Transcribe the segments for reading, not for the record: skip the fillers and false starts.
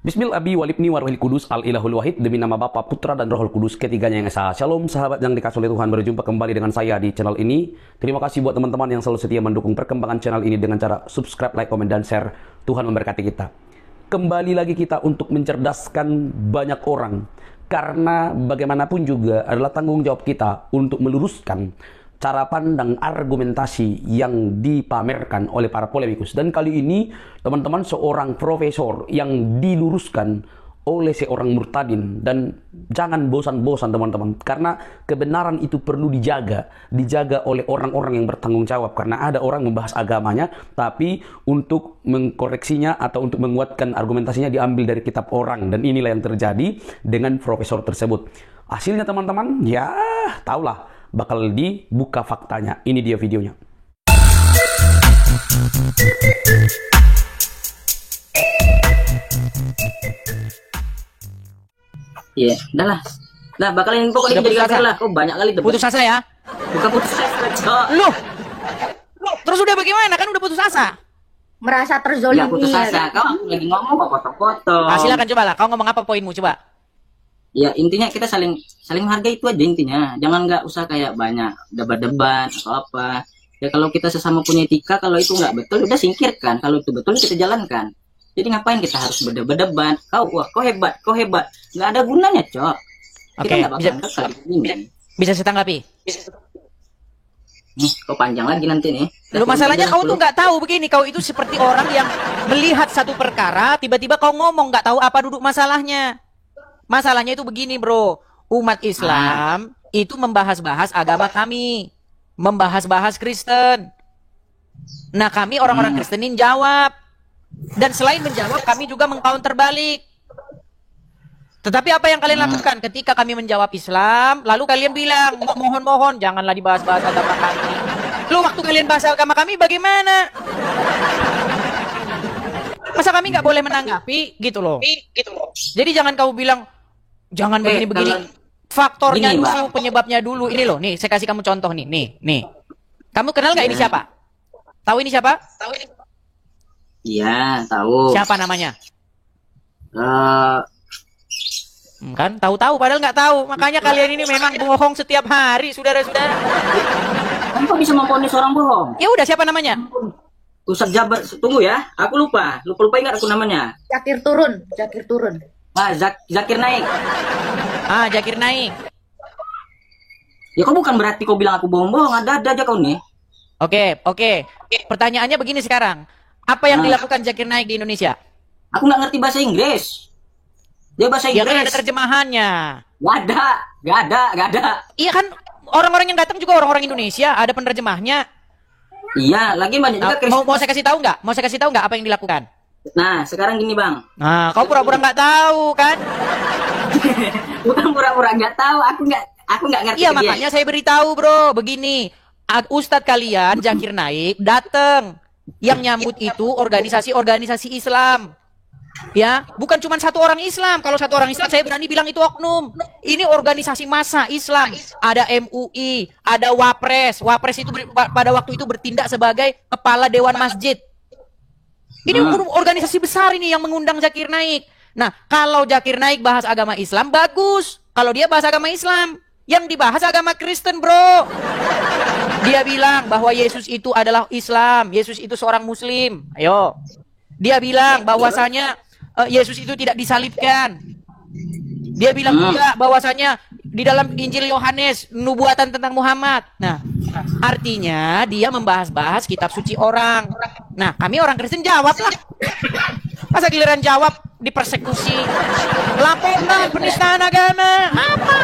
Bismillah abi walibni warwahil kudus al ilahul wahid, demi nama Bapa, Putra dan Rohul Kudus ketiganya yang esa. Shalom sahabat yang dikasihi oleh Tuhan, berjumpa kembali dengan saya di channel ini. Terima kasih buat teman-teman yang selalu setia mendukung perkembangan channel ini dengan cara subscribe, like, komen, dan share. Tuhan memberkati kita. Kembali lagi kita untuk mencerdaskan banyak orang, karena bagaimanapun juga adalah tanggung jawab kita untuk meluruskan cara pandang argumentasi yang dipamerkan oleh para polemikus. Dan kali ini teman-teman, seorang profesor yang diluruskan oleh seorang murtadin. Dan jangan bosan-bosan teman-teman, karena kebenaran itu perlu dijaga oleh orang-orang yang bertanggung jawab. Karena ada orang membahas agamanya, tapi untuk mengkoreksinya atau untuk menguatkan argumentasinya diambil dari kitab orang. Dan inilah yang terjadi dengan profesor tersebut. Hasilnya teman-teman, ya taulah, bakal dibuka faktanya. Ini dia videonya. Iya, udah lah. Nah, bakalin pokoknya jadi kafir lah. Kau banyak kali debat. Putus asa ya? Bukan putus asa, Cok. Loh, terus udah bagaimana? Kan udah putus asa. Merasa Ya terzolimi. putus asa. Kau lagi ngomong kok potong-potong. Silakan coba lah. Kau ngomong apa poinmu coba? Ya intinya kita saling menghargai, itu aja intinya. Jangan nggak usah kayak banyak debat-debat atau apa. Ya kalau kita sesama punya etika, kalau itu nggak betul udah singkirkan. Kalau itu betul kita jalankan. Jadi ngapain kita harus berdebat-debat? Kau hebat. Nggak ada gunanya, Cok. Kita Oke, nggak bakal kekal ini. bisa saya tanggapi? Nih, kau panjang lagi nanti nih. Lu masalahnya kau tuh nggak tahu begini. Kau itu seperti orang yang melihat satu perkara, tiba-tiba kau ngomong nggak tahu apa duduk masalahnya. Masalahnya itu begini, bro. Umat Islam itu membahas-bahas agama kami, membahas-bahas Kristen. Nah, kami orang-orang Kristenin jawab. Dan selain menjawab, kami juga mengcounter balik. Tetapi apa yang kalian lakukan ketika kami menjawab Islam, lalu kalian bilang, mohon-mohon janganlah dibahas-bahas agama kami. Lu waktu kalian bahas agama kami bagaimana? Masa kami nggak boleh menanggapi gitu loh. Jadi jangan kau bilang jangan begini-begini. Faktornya gini, dulu, penyebabnya dulu. Ini loh, nih saya kasih kamu contoh nih. Nih. Kamu kenal nggak ini siapa? Tahu ini siapa? Iya, tahu. Siapa namanya? Kan tahu-tahu padahal nggak tahu. Makanya kalian ini memang bohong setiap hari, saudara-saudara. Kamu kok bisa memponis orang bohong? Ya udah, siapa namanya? Ustaz Jabar, tunggu ya. Aku lupa ingat aku namanya. Zakir turun. Ah, Zakir Naik. Ah, Zakir Naik. Ya kok bukan berarti kau bilang aku bohong-bohong, ada aja kau nih. Oke. Pertanyaannya begini sekarang. Apa yang dilakukan Zakir Naik di Indonesia? Aku nggak ngerti bahasa Inggris. Dia bahasa Ya kan Inggris. ada terjemahannya. Gak ada. Iya kan, orang-orang yang datang juga orang-orang Indonesia, ada penerjemahnya. Iya, lagi banyak juga Kristen. Mau saya kasih tahu nggak? Mau saya kasih tahu nggak apa yang dilakukan? Nah, sekarang gini, Bang. Nah, kau pura-pura nggak tahu kan? Bukan pura-pura nggak tahu, aku nggak ngerti. Iya, makanya saya beritahu, bro. Begini, Ustadz kalian Zakir Naik datang. Yang nyambut itu organisasi-organisasi Islam. Ya, bukan cuma satu orang Islam. Kalau satu orang Islam saya berani bilang itu oknum. Ini organisasi massa Islam. Ada MUI, ada Wapres. Wapres itu pada waktu itu bertindak sebagai kepala dewan masjid. Ini organisasi besar ini yang mengundang Zakir Naik. Nah, kalau Zakir Naik bahas agama Islam bagus. Kalau dia bahas agama Islam, yang dibahas agama Kristen, bro. Dia bilang bahwa Yesus itu adalah Islam, Yesus itu seorang Muslim. Ayo. Dia bilang bahwasanya Yesus itu tidak disalibkan. Dia bilang juga bahwasanya di dalam Injil Yohanes nubuatan tentang Muhammad. Nah, artinya dia membahas-bahas kitab suci orang. Nah, kami orang Kristen jawab lah. Masa giliran jawab dipersekusi, laporan penistaan agama, apa?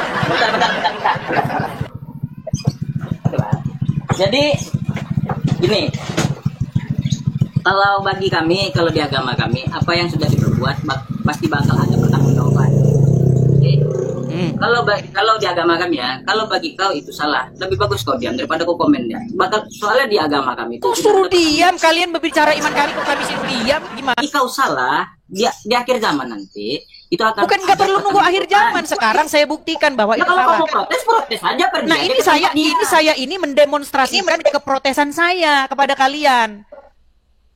Bentar. Jadi gini, kalau bagi kami, kalau di agama kami, apa yang sudah diperbuat pasti bakal ada pertanggungjawaban. Oke. Kalau di agama kami ya, kalau bagi kau itu salah, lebih bagus kau diam daripada kau komen ya. Soalnya di agama kami itu Suruh diam, kalian berbicara iman kami kok kami suruh diam, gimana? Jika kau salah di akhir zaman nanti itu akan Bukan nggak perlu nunggu akhir zaman. Sekarang saya buktikan bahwa Ya itu kalau salah. kamu protes aja pergi. Nah, aja ini saya mendemonstrasikan keprotesan saya kepada kalian.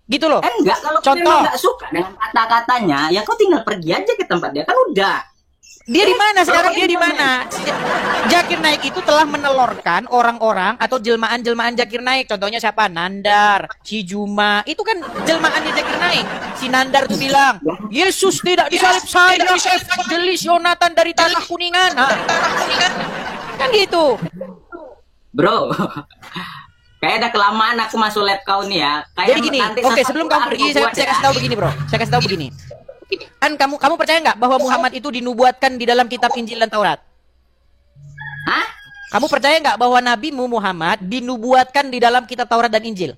Gitu loh. Enggak, kalau kau Contoh. memang nggak suka dengan kata-katanya, ya kau tinggal pergi aja ke tempat dia, kan udah. Dia di mana sekarang? Dia di mana? Zakir Naik itu telah menelorkan orang-orang atau jelmaan-jelmaan Zakir Naik. Contohnya siapa? Nandar, si Juma. Itu kan jelmaannya Zakir Naik. Si Nandar tuh bilang, Yesus tidak disalib, saya Evangelis Yonatan dari Tanah Kuningan. Nah, kan gitu. Bro, kayak ada kelamaan aku masuk lab kau nih ya. Kayak Jadi gini, nanti oke, satu sebelum kamu hari pergi, kau saya buat kasih ya. tahu begini, bro. Saya kasih tahu begini. Kan kamu percaya nggak bahwa Muhammad itu dinubuatkan di dalam kitab Injil dan Taurat? Hah? Kamu percaya nggak bahwa Nabi Muhammad dinubuatkan di dalam kitab Taurat dan Injil?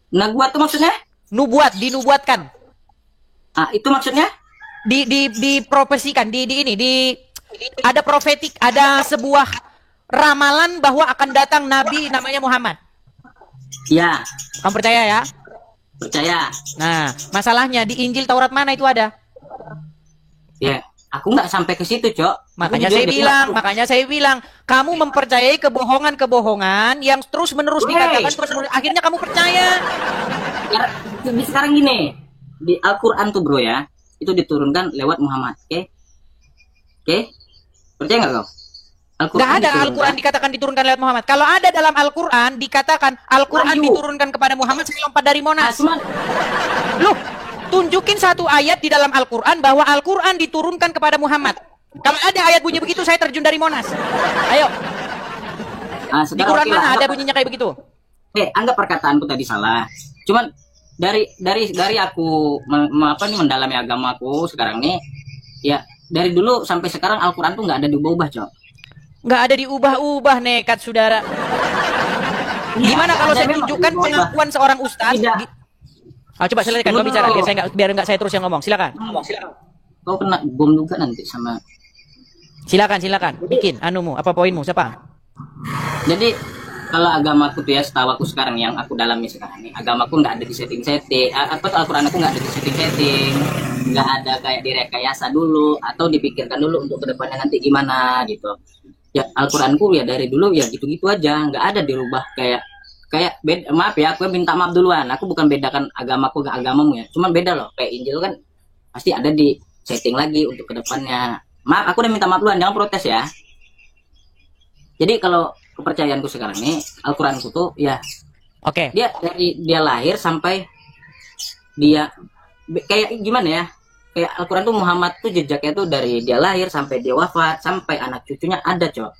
Nah, gua tuh maksudnya? Dinubuatkan. Ah, itu maksudnya? Diprofesikan, ada profetik, ada sebuah ramalan bahwa akan datang Nabi namanya Muhammad. Ya, Kamu percaya ya? percaya. Nah, masalahnya di Injil Taurat mana itu ada? Ya, aku nggak sampai ke situ, Cok. Makanya Aku saya jujur, bilang, aku- makanya saya bilang, kamu mempercayai kebohongan-kebohongan yang terus-menerus Wey. dikatakan terus-menerus, akhirnya kamu percaya. sekarang gini, di Al-Quran tuh bro ya, itu diturunkan lewat Muhammad, oke? Oke? Percaya nggak kau? Nggak ada Al-Quran dikatakan diturunkan lewat Muhammad. Kalau ada dalam Al-Quran dikatakan Al-Quran Wahyu. diturunkan kepada Muhammad, saya lompat dari Nah, Monas. cuman, Loh, tunjukin satu ayat di dalam Al-Quran bahwa Al-Quran diturunkan kepada Muhammad. Kalau ada ayat bunyi begitu, saya terjun dari Monas. Ayo, ah, di sekarang Quran oke lah, mana ada anggap- bunyinya kayak begitu? anggap perkataanku tadi salah. Cuman dari aku mendalami agamaku sekarang nih, ya dari dulu sampai sekarang Al-Quran tuh nggak ada diubah-ubah, Cok. Nggak ada diubah-ubah, nekat saudara. Gimana kalau ada saya memang tunjukkan diubah. pengakuan seorang ustaz? Tidak. Coba silakan kau Tunggu bicara dulu. biar nggak saya terus yang ngomong. Silakan. Kau kena bom juga nanti sama. Silakan. Bikin anumu, apa poinmu? Siapa? Jadi kalau agamaku tuh ya, setahu aku sekarang yang aku dalami sekarang nih, agamaku nggak ada di setting-setting. Apa tuh Al-Quran aku nggak ada di setting-setting, nggak ada kayak direkayasa dulu atau dipikirkan dulu untuk kedepannya nanti gimana gitu. Ya Al-Quranku ya dari dulu ya gitu-gitu aja, nggak ada dirubah kayak beda. Maaf ya, aku minta maaf duluan. Aku bukan bedakan agamaku ke agamamu ya, cuman beda loh. Kayak Injil kan pasti ada di setting lagi untuk kedepannya. Maaf, aku udah minta maaf duluan, jangan protes ya. Jadi kalau kepercayaanku sekarang nih, Al-Quranku tuh ya Oke. dia dari dia lahir sampai dia kayak gimana ya, kayak Al-Quran tuh Muhammad tuh jejaknya tuh dari dia lahir sampai dia wafat sampai anak cucunya ada, Cok.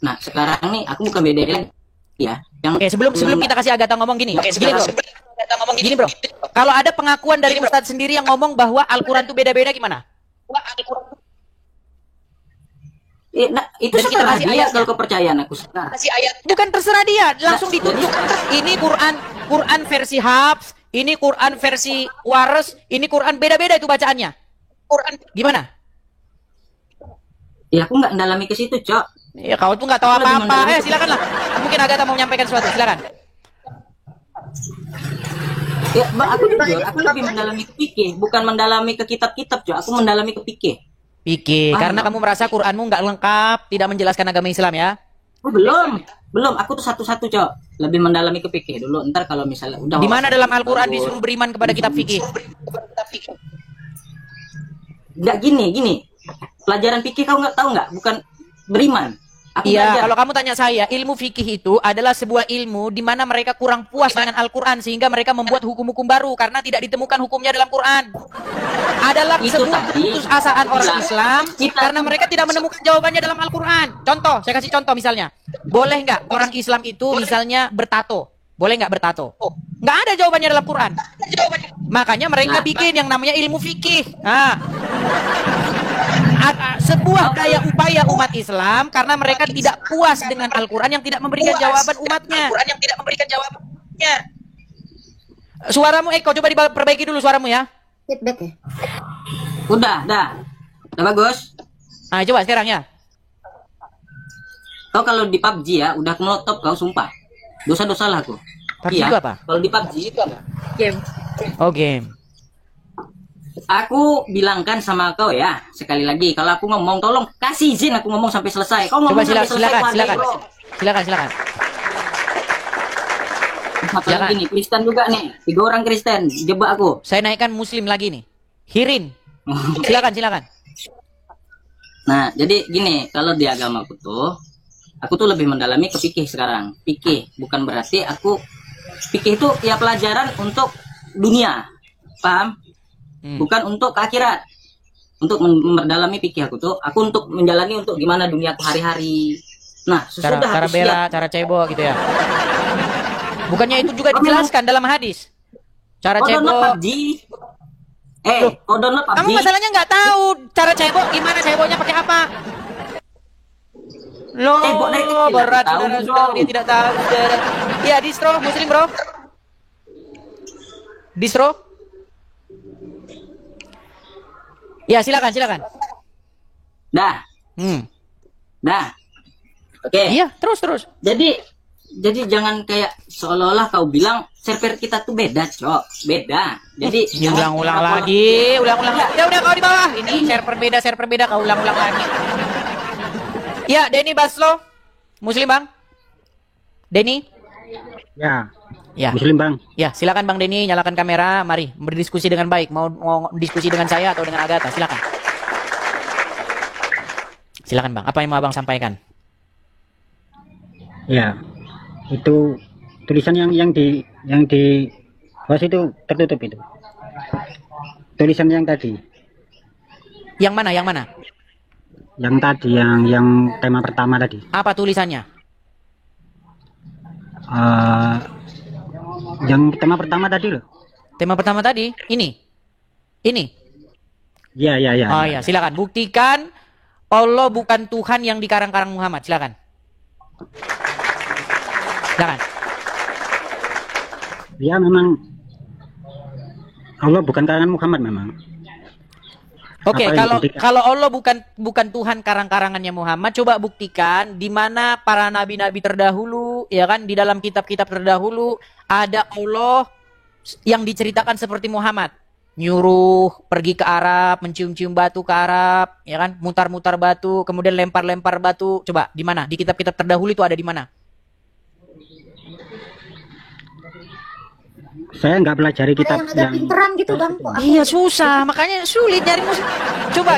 Nah sekarang nih aku bukan beda lagi ya yang Oke, sebelum kita kasih Agatha ngomong gini. Gini, Bro. Kalau ada pengakuan dari Ustadz sendiri yang ngomong bahwa Al-Quran itu beda-beda gimana? nah, itu Dan kita setelah kasih dia ayatnya. kalau kepercayaan aku sekarang. Bukan terserah dia, langsung ditunjuk. Ini Quran versi Hafs, ini Quran versi Wares, ini Quran beda-beda itu bacaannya. Quran gimana? Ya aku nggak mendalami ke situ, Cok. Ya kau tuh nggak tahu Aku lebih apa-apa. mendalami. Silakanlah. Mungkin Agatha mau menyampaikan sesuatu. Silakan. Ya, aku jujur, aku lebih mendalami ke fikih, bukan mendalami ke kitab-kitab, Cok. Aku mendalami ke fikih. Pikir, Paham, karena Bang? kamu merasa Quranmu nggak lengkap, tidak menjelaskan agama Islam ya. Oh, belum. Aku tuh satu-satu, Cok. Lebih mendalami ke fikih dulu. Ntar kalau misalnya udah Di mana wawasan dalam Al-Quran bagus. disuruh beriman kepada kitab fikih? Nggak gini. Pelajaran fikih kau nggak tahu nggak? Bukan beriman. Aku Iya, belajar. kalau kamu tanya saya, ilmu fikih itu adalah sebuah ilmu di mana mereka kurang puas dengan Al-Quran sehingga mereka membuat hukum-hukum baru karena tidak ditemukan hukumnya dalam Quran. Adalah Itu sebuah tadi. putusasaan orang Bilang. Islam Kita- karena mereka tidak menemukan jawabannya dalam Al-Quran. Contoh, saya kasih contoh misalnya. Boleh nggak orang Islam itu misalnya bertato? Boleh nggak bertato? Nggak ada jawabannya dalam Quran. Makanya mereka Nah, bikin yang namanya ilmu fikih. Nah, sebuah daya upaya umat Islam karena mereka tidak puas dengan Al-Quran yang tidak memberikan jawaban umatnya. Suaramu Eko, coba diperbaiki dulu suaramu ya. Feedback ya. Udah bagus. Nah, coba sekarang ya. Kau kalau di PUBG ya, udah aku melotop kau sumpah. Dosa-dosa lah aku. PUBG itu apa? Kalau di PUBG itu apa? Game. Oh, game. Aku bilangkan sama kau ya, sekali lagi, kalau aku ngomong tolong kasih izin aku ngomong sampai selesai. Kau ngomong Coba sampai selesai, silakan. pandai, bro. Silakan. apalagi Silakan. nih Kristen juga nih, 3 orang Kristen jebak aku. Saya naikkan muslim lagi nih. Hirin. Silakan. Nah, jadi gini, kalau di agamaku tuh, aku tuh lebih mendalami ke fikih sekarang. Fikih bukan berarti fikih itu ya pelajaran untuk dunia, paham? Bukan untuk ke akhirat. Untuk mendalami fikih aku untuk menjalani untuk gimana dunia aku hari-hari. Nah, sesudah Cara aku bela, siap, cara cebok gitu ya. Bukannya itu juga dijelaskan dalam hadis. Cara kau download cebok. PUBG. Kau download PUBG. Kamu masalahnya nggak tahu cara cebok gimana, ceboknya pakai apa? Loh, Cebok dari kecil, berat tahu, saudara, bro. dia tidak tahu. Saudara. Ya, distro muslim bro. Distro. Ya, silakan. Dah. Oke. Iya, terus. Jadi jangan kayak seolah-olah kau bilang server kita tuh beda, Cok. Beda. Jadi Ya, ulang-ulang lagi, ulang-ulang. Ya udah kau di bawah. Ini server beda, kau ulang-ulang lagi. Ya, Denny Baslo. Muslim, Bang. Denny? Ya, Ya. Muslim Bang. Ya, silakan Bang Denny, nyalakan kamera. Mari berdiskusi dengan baik. Mau diskusi dengan saya atau dengan Agatha? Silakan. Silakan Bang. Apa yang mau Abang sampaikan? Ya, itu tulisan yang di bawah itu tertutup itu. Tulisan yang tadi, Yang mana? yang tadi, yang tema pertama tadi. Apa tulisannya? Yang tema pertama tadi loh. Tema pertama tadi? Ini. Ya. Oh ya, silakan buktikan Allah bukan Tuhan yang dikarang-karang Muhammad. Silakan. Ya, memang Allah bukan karangan Muhammad memang. Oke, Apa yang dibuktikan? kalau Allah bukan Tuhan karang-karangannya Muhammad, coba buktikan di mana para nabi-nabi terdahulu, ya kan, di dalam kitab-kitab terdahulu ada Allah yang diceritakan seperti Muhammad. Nyuruh pergi ke Arab, mencium-cium batu ke Arab, ya kan, mutar-mutar batu, kemudian lempar-lempar batu. Coba di mana? Di kitab-kitab terdahulu itu ada di mana? Saya nggak pelajari kitab Yang agak pinteran gitu bang. Kok aku Iya susah, makanya sulit nyari musik. Coba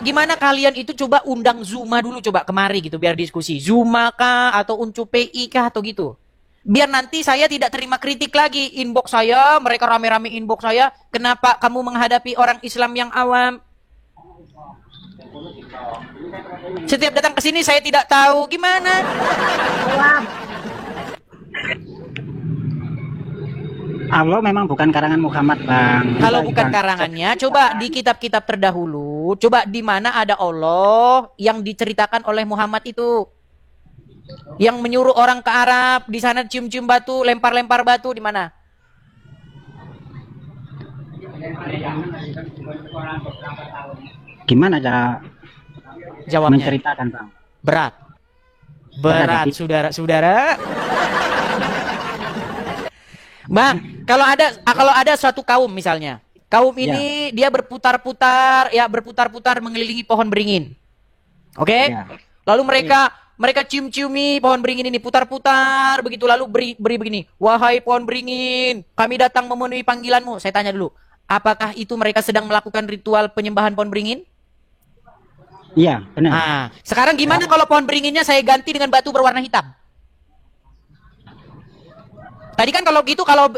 gimana kalian itu coba undang Zuma dulu coba kemari gitu biar diskusi. Zuma kah atau Uncu PI kah atau gitu. Biar nanti saya tidak terima kritik lagi inbox saya, mereka rame-rame inbox saya, kenapa kamu menghadapi orang Islam yang awam? Setiap datang ke sini saya tidak tahu gimana. Allah memang bukan karangan Muhammad Bang. Kalau bukan karangannya, coba di kitab-kitab terdahulu, coba di mana ada Allah yang diceritakan oleh Muhammad itu. Yang menyuruh orang ke Arab, di sana cium-cium batu, lempar-lempar batu, di mana? Gimana cara Jawabnya. menceritakan Bang? Berat, Berat. saudara-saudara. Bang, kalau ada suatu kaum misalnya, kaum ini dia berputar-putar mengelilingi pohon beringin. Oke? Ya. Lalu mereka cium-ciumi pohon beringin ini, putar-putar begitu, lalu beri begini, wahai pohon beringin, kami datang memenuhi panggilanmu. Saya tanya dulu, apakah itu mereka sedang melakukan ritual penyembahan pohon beringin? Iya, benar. Nah, sekarang gimana kalau pohon beringinnya saya ganti dengan batu berwarna hitam? Tadi kan kalau gitu, kalau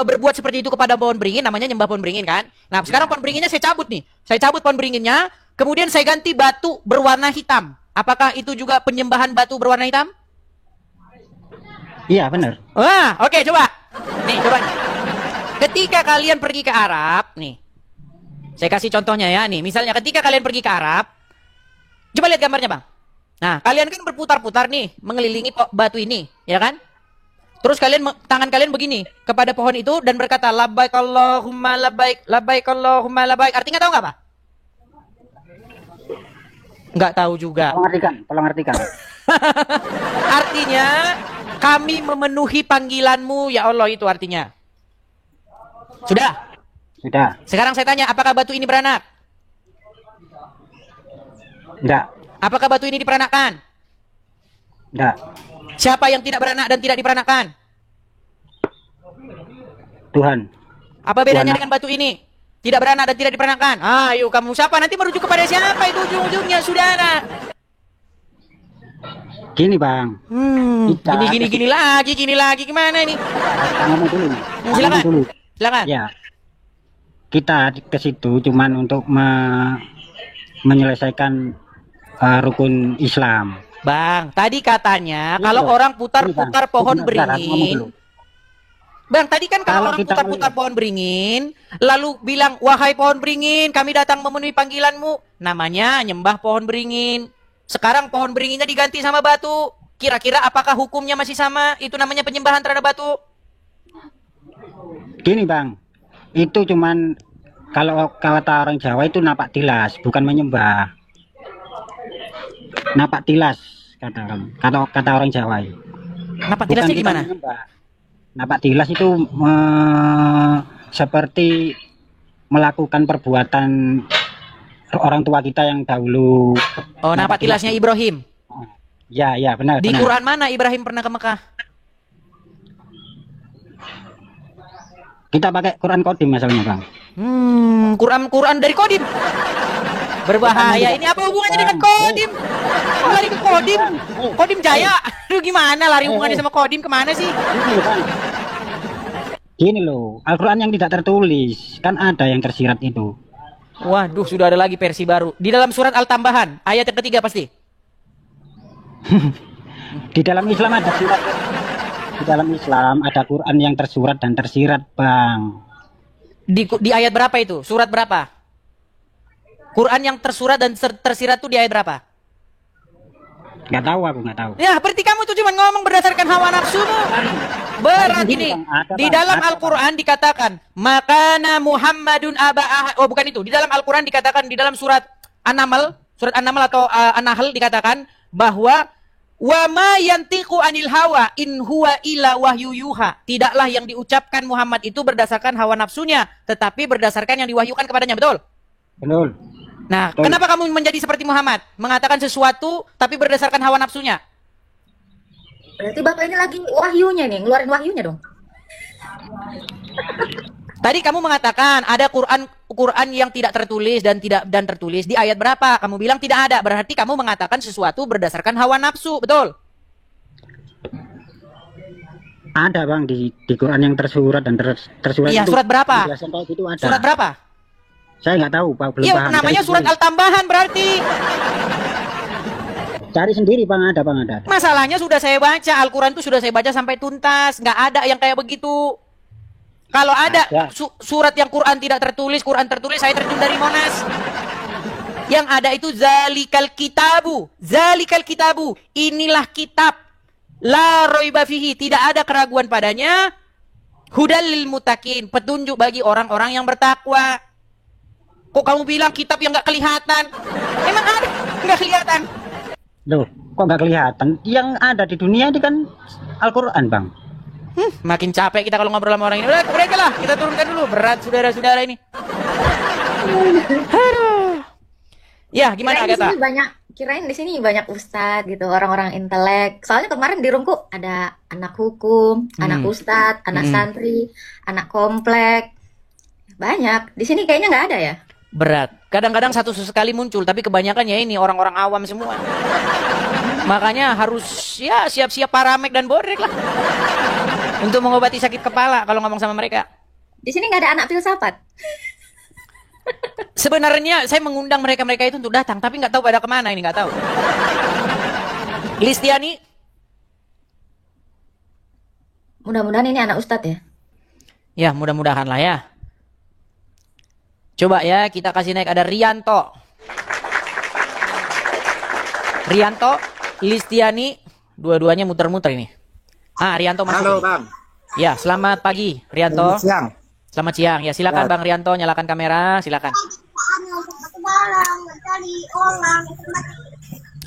berbuat seperti itu kepada pohon beringin, namanya nyembah pohon beringin kan? Nah, sekarang pohon beringinnya saya cabut nih. Saya cabut pohon beringinnya, kemudian saya ganti batu berwarna hitam. Apakah itu juga penyembahan batu berwarna hitam? Iya, benar. Wah, oke, coba. Nih, coba. Ketika kalian pergi ke Arab, nih. Saya kasih contohnya ya, nih. Misalnya ketika kalian pergi ke Arab, coba lihat gambarnya, Bang. Nah, kalian kan berputar-putar nih, mengelilingi batu ini, ya kan? Terus tangan kalian begini kepada pohon itu dan berkata labbaik Allahumma labbaik, labbaik Allahumma labbaik. Artinya tahu nggak, Pak? Nggak tahu juga. Tolong artikan. Artinya kami memenuhi panggilanmu ya Allah, itu artinya. Sudah. Sekarang saya tanya, apakah batu ini beranak? Enggak. Apakah batu ini diperanakkan? Enggak. Siapa yang tidak beranak dan tidak diperanakkan? Tuhan. Apa bedanya Tuhan. dengan batu ini? Tidak beranak dan tidak diperanakan. Ayo kamu siapa? Nanti merujuk kepada siapa itu ujung-ujungnya, saudara? Gini bang, Kita- Gini lagi. Gimana ini? kita ngomong dulu. Silakan. Ngomong dulu. Silakan. Ya, kita ke situ cuman untuk menyelesaikan rukun Islam. Bang, tadi katanya Ini kalau loh. orang Ini, putar-putar Bang. pohon Bentar, aku ngomong beringin. dulu. Bang, tadi kan kalau Kalau orang kita putar-putar melihat- pohon beringin, lalu bilang, wahai pohon beringin, kami datang memenuhi panggilanmu. Namanya nyembah pohon beringin. Sekarang pohon beringinnya diganti sama batu. Kira-kira apakah hukumnya masih sama? Itu namanya penyembahan terhadap batu. Gini bang, itu cuman kalau kata orang Jawa itu napak tilas, bukan menyembah. Napak tilas kata orang Jawa. Kenapa Bukan tilasnya kita gimana? menyembah. Napak tilas itu seperti melakukan perbuatan orang tua kita yang dahulu. Oh, napak tilasnya Ibrahim. Ya, benar. Di benar. Quran mana Ibrahim pernah ke Mekah? Kita pakai Quran Kodim masalahnya bang. Quran dari Kodim. Berbahaya. Ini apa hubungannya dengan Kodim? Kok lari ke Kodim? Kodim Jaya. Aduh gimana lari hubungannya sama Kodim kemana sih? Gini loh, Al-Quran yang tidak tertulis kan ada yang tersirat itu. Waduh, sudah ada lagi versi baru. Di dalam surat Al-Tambahan, ayat yang ketiga pasti. Di dalam Islam ada surat. Di dalam Islam ada Quran yang tersurat dan tersirat, Bang. Di ayat berapa itu? Surat berapa? Quran yang tersurat dan tersirat itu di ayat berapa? Nggak tahu, aku nggak tahu. Ya, berarti kamu tuh cuma ngomong berdasarkan hawa nafsumu. Berat ini. Di dalam Al-Quran dikatakan, makana Muhammadun oh bukan itu. Di dalam Al-Quran dikatakan, di dalam surat An-Naml atau An-Nahl dikatakan bahwa wa ma yantiqu anil hawa in huwa illa wahyu yuha. Tidaklah yang diucapkan Muhammad itu berdasarkan hawa nafsunya, tetapi berdasarkan yang diwahyukan kepadanya, betul? Betul. Nah, Betul. kenapa kamu menjadi seperti Muhammad? Mengatakan sesuatu tapi berdasarkan hawa nafsunya. Berarti Bapak ini lagi wahyunya nih, ngeluarin wahyunya dong. Tadi kamu mengatakan ada Quran yang tidak tertulis dan tertulis. Di ayat berapa? Kamu bilang tidak ada. Berarti kamu mengatakan sesuatu berdasarkan hawa nafsu, betul? Ada Bang di Quran yang tersurat dan tersurat. Iya, itu surat berapa? penjelasan kayak gitu ada. Surat berapa? Saya nggak tahu, Pak. Belum Iya, paham. namanya Cari surat sendiri. Al-Tambahan berarti. Cari sendiri, Bang. Ada, Bang. Ada. Masalahnya sudah saya baca, Al-Quran itu sudah saya baca sampai tuntas. Nggak ada yang kayak begitu. Kalau ada surat yang Quran tidak tertulis, Quran tertulis, saya terjun dari Monas. Yang ada itu zalikal kitabu. Inilah kitab. La roiba fihi, tidak ada keraguan padanya. Hudal lil mutakin, petunjuk bagi orang-orang yang bertakwa. Kok kamu bilang kitab yang nggak kelihatan? Emang ada nggak kelihatan? Loh, kok nggak kelihatan? Yang ada di dunia ini kan Al-Quran, Bang. Makin capek kita kalau ngobrol sama orang ini. Udah, break lah. Kita turunkan dulu. Berat saudara-saudara ini. Aduh. Ya, gimana Kirain di Agatha? sini kirain di sini banyak ustadz gitu, orang-orang intelek. Soalnya kemarin di roomku ada anak hukum, anak ustadz, anak santri, anak komplek. Banyak. Di sini kayaknya nggak ada ya. Berat. Kadang-kadang satu sekali muncul, tapi kebanyakan ya ini orang-orang awam semua. Makanya harus ya siap-siap paramek dan bodrek lah. Untuk mengobati sakit kepala kalau ngomong sama mereka. Di sini nggak ada anak filsafat. Sebenarnya saya mengundang mereka-mereka itu untuk datang, tapi nggak tahu pada kemana ini, nggak tahu. Listiani, Mudah-mudahan ini anak ustadz ya. ya mudah-mudahan lah ya. Coba ya kita kasih naik, ada Rianto, Listiani, dua-duanya muter-muter ini. Rianto masuk. Halo ini. Bang. Ya, selamat pagi Rianto. Siang. Selamat siang. Ya, silakan Bang Rianto, nyalakan kamera, silakan.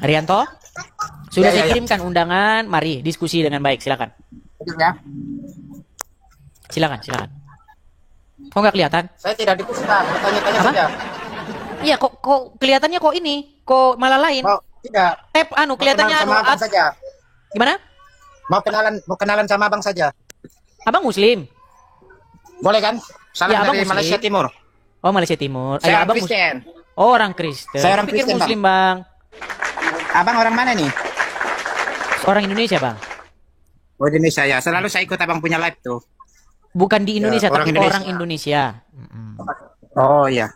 Rianto, sudah Ya, saya ya. kirimkan undangan, mari diskusi dengan baik, silakan. Ya. Silakan. Kok nggak kelihatan? Saya tidak diputar, bertanya-tanya Apa? saja. Iya, kok kelihatannya kok ini, kok malah lain. Mau tidak? Tap Mau kelihatannya kenalan sama abang saja. Gimana? Mau kenalan sama abang saja. Abang Muslim. Boleh kan? Salam Ya, abang dari Muslim. Malaysia Timur. Oh, Malaysia Timur. Saya abang Kristen. Oh, orang Kristen. Saya orang Pikir Kristen, Muslim, Bang. Abang orang mana nih? Orang Indonesia, Bang. Oh, Indonesia ya. Selalu saya ikut abang punya live tuh. Bukan di Indonesia, orang tapi Indonesia. orang Indonesia. Mm-mm. Oh iya.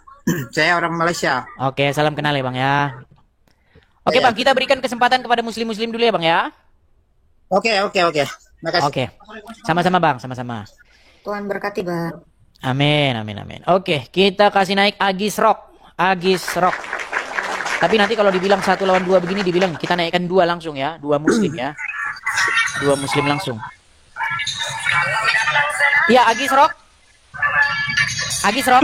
Saya orang Malaysia. Oke, salam kenal ya, Bang ya. Oke, Ya. Bang, kita berikan kesempatan kepada muslim-muslim dulu ya, Bang ya. Oke. Makasih. Oke. Sama-sama, Bang, sama-sama. Tuhan berkati, Bang. Amin, amin, amin. Oke, kita kasih naik Agis Rock. Agis Rock. Tapi nanti kalau dibilang 1 lawan 2 begini, dibilang kita naikkan 2 langsung ya. 2 muslim ya. 2 muslim langsung. Ya, Agis Rock. Agis Rock.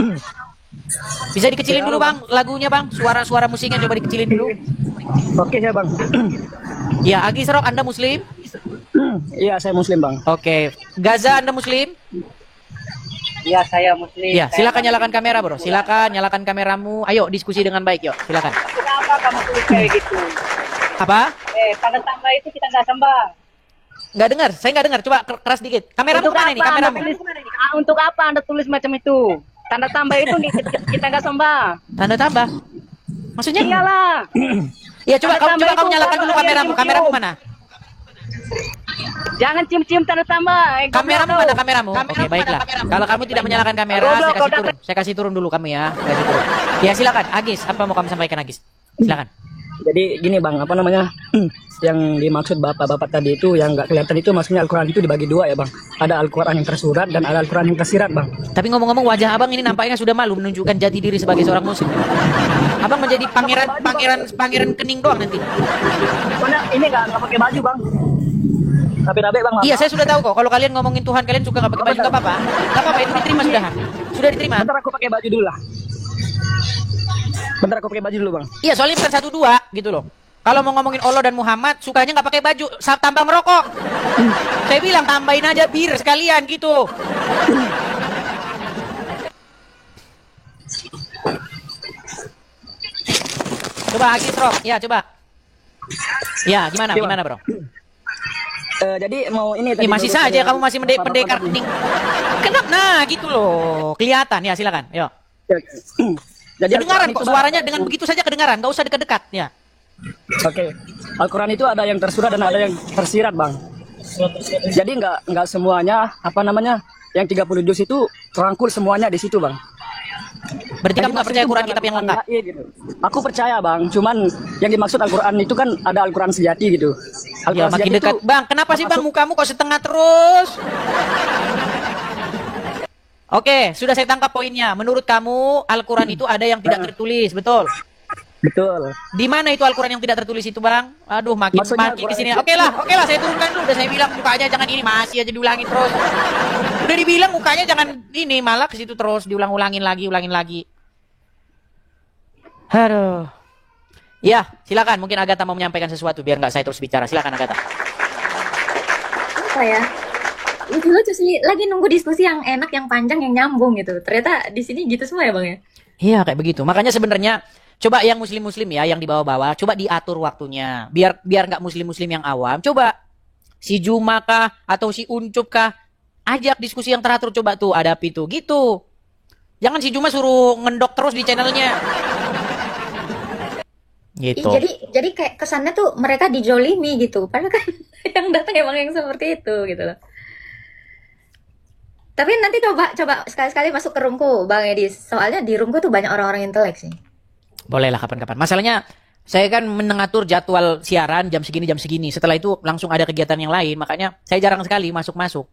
Bisa dikecilin dulu, Bang, lagunya, Bang. Suara-suara musiknya coba dikecilin dulu. Oke ya bang. Ya, Agis Rock, Anda muslim? Iya saya muslim bang. Oke. Gaza, Anda muslim? Iya saya muslim. Ya, silakan nyalakan kamera, Bro. Silakan nyalakan kameramu. Ayo diskusi dengan baik, yuk. Silakan. Kenapa kamu tulis kayak gitu? Apa? Tanda tambah itu kita nggak sembah. Nggak dengar, saya nggak dengar. Coba keras dikit. Kameramu mana ini? Kameramu. Untuk apa anda tulis macam itu? Tanda tambah itu kita nggak sembah. Tanda tambah. Maksudnya? Iyalah. Ya coba Tanda tambah kamu itu nyalakan dulu orang kameramu. yang Kameramu video. mana? Jangan cium-cium tanda tambah. Kameramu mana kameramu? Oke, baiklah. Kalau kamu tidak menyalakan kamera, saya kasih turun. Saya kasih turun dulu kamu ya. Saya kasih turun. Ya silakan, Agis. Apa mau kamu sampaikan, Agis? Silakan. Jadi gini bang, apa namanya, yang dimaksud bapak-bapak tadi itu yang nggak kelihatan itu maksudnya Al-Quran itu dibagi 2 ya bang. Ada Al-Quran yang tersurat dan ada Al-Quran yang tersirat bang. Tapi ngomong-ngomong, wajah abang ini nampaknya sudah malu menunjukkan jati diri sebagai seorang muslim. Abang menjadi pangeran kening doang nanti. Soalnya ini nggak pakai baju bang. Rapi-rapi bang. Iya, saya sudah tahu kok. Kalau kalian ngomongin Tuhan, kalian suka nggak pakai baju nggak apa-apa. Nggak apa-apa, itu diterima sudah. Sudah diterima. Bentar aku pakai baju dulu lah. Bentar aku pakai baju dulu bang. Iya, soalnya bukan 1-2 gitu loh. Kalau mau ngomongin Allah dan Muhammad, sukanya nggak pakai baju, tambah merokok. Saya bilang tambahin aja bir sekalian gitu. Coba Agis Rock, ya coba. Ya, gimana bro? Jadi mau ini Ya, masih saja kamu masih pendekar kening. Kenapa? Nah, gitu loh. Kelihatan ya, silakan. Yuk. Jadi Kedengaran kok suaranya dengan begitu saja kedengaran, nggak usah dekat-dekat ya. Oke. Al-Quran itu ada yang tersurat dan ada yang tersirat bang. Jadi nggak semuanya apa namanya yang 30 juz itu terangkul semuanya di situ bang. Berarti kamu nggak percaya Quran kitab yang lengkap? Gitu. Aku percaya bang, cuman yang dimaksud Al-Quran itu kan ada Al-Quran sejati gitu. Ya Al-Quran makin sejati dekat. itu Bang, kenapa sih bang mukamu kok setengah terus? Oke, sudah saya tangkap poinnya. Menurut kamu Al-Quran itu ada yang tidak tertulis, betul? betul. Di mana itu Al-Quran yang tidak tertulis itu, Bang? Aduh, makin Maksudnya di sini. Al-Quran Oke lah, saya turunkan dulu. Udah saya bilang mukanya jangan ini, masih aja diulangi terus. Udah dibilang mukanya jangan ini, malah ke situ terus diulang-ulangin lagi, ulangin lagi. Aduh. Ya, silakan. Mungkin Agatha mau menyampaikan sesuatu biar nggak saya terus bicara. Silakan Agatha. Apa ya? Lucu-lucu sih. Lagi nunggu diskusi yang enak, yang panjang, yang nyambung gitu. Ternyata di sini gitu semua ya bang ya? Iya, kayak begitu. Makanya sebenarnya coba yang muslim-muslim ya, yang di bawah-bawah, coba diatur waktunya. Biar nggak muslim-muslim yang awam. Coba si Juma kah atau si Uncup kah, ajak diskusi yang teratur, coba tuh hadapi tuh gitu. Jangan si Juma suruh ngendok terus di channelnya. Gitu. Jadi kayak kesannya tuh mereka dijolimi gitu. Padahal kan yang datang emang yang seperti itu gitu loh. Tapi nanti coba sekali-sekali masuk ke roomku Bang Edi. Soalnya di roomku tuh banyak orang-orang intelek sih. Bolehlah kapan-kapan. Masalahnya saya kan mengatur jadwal siaran jam segini. Setelah itu langsung ada kegiatan yang lain. Makanya saya jarang sekali masuk-masuk.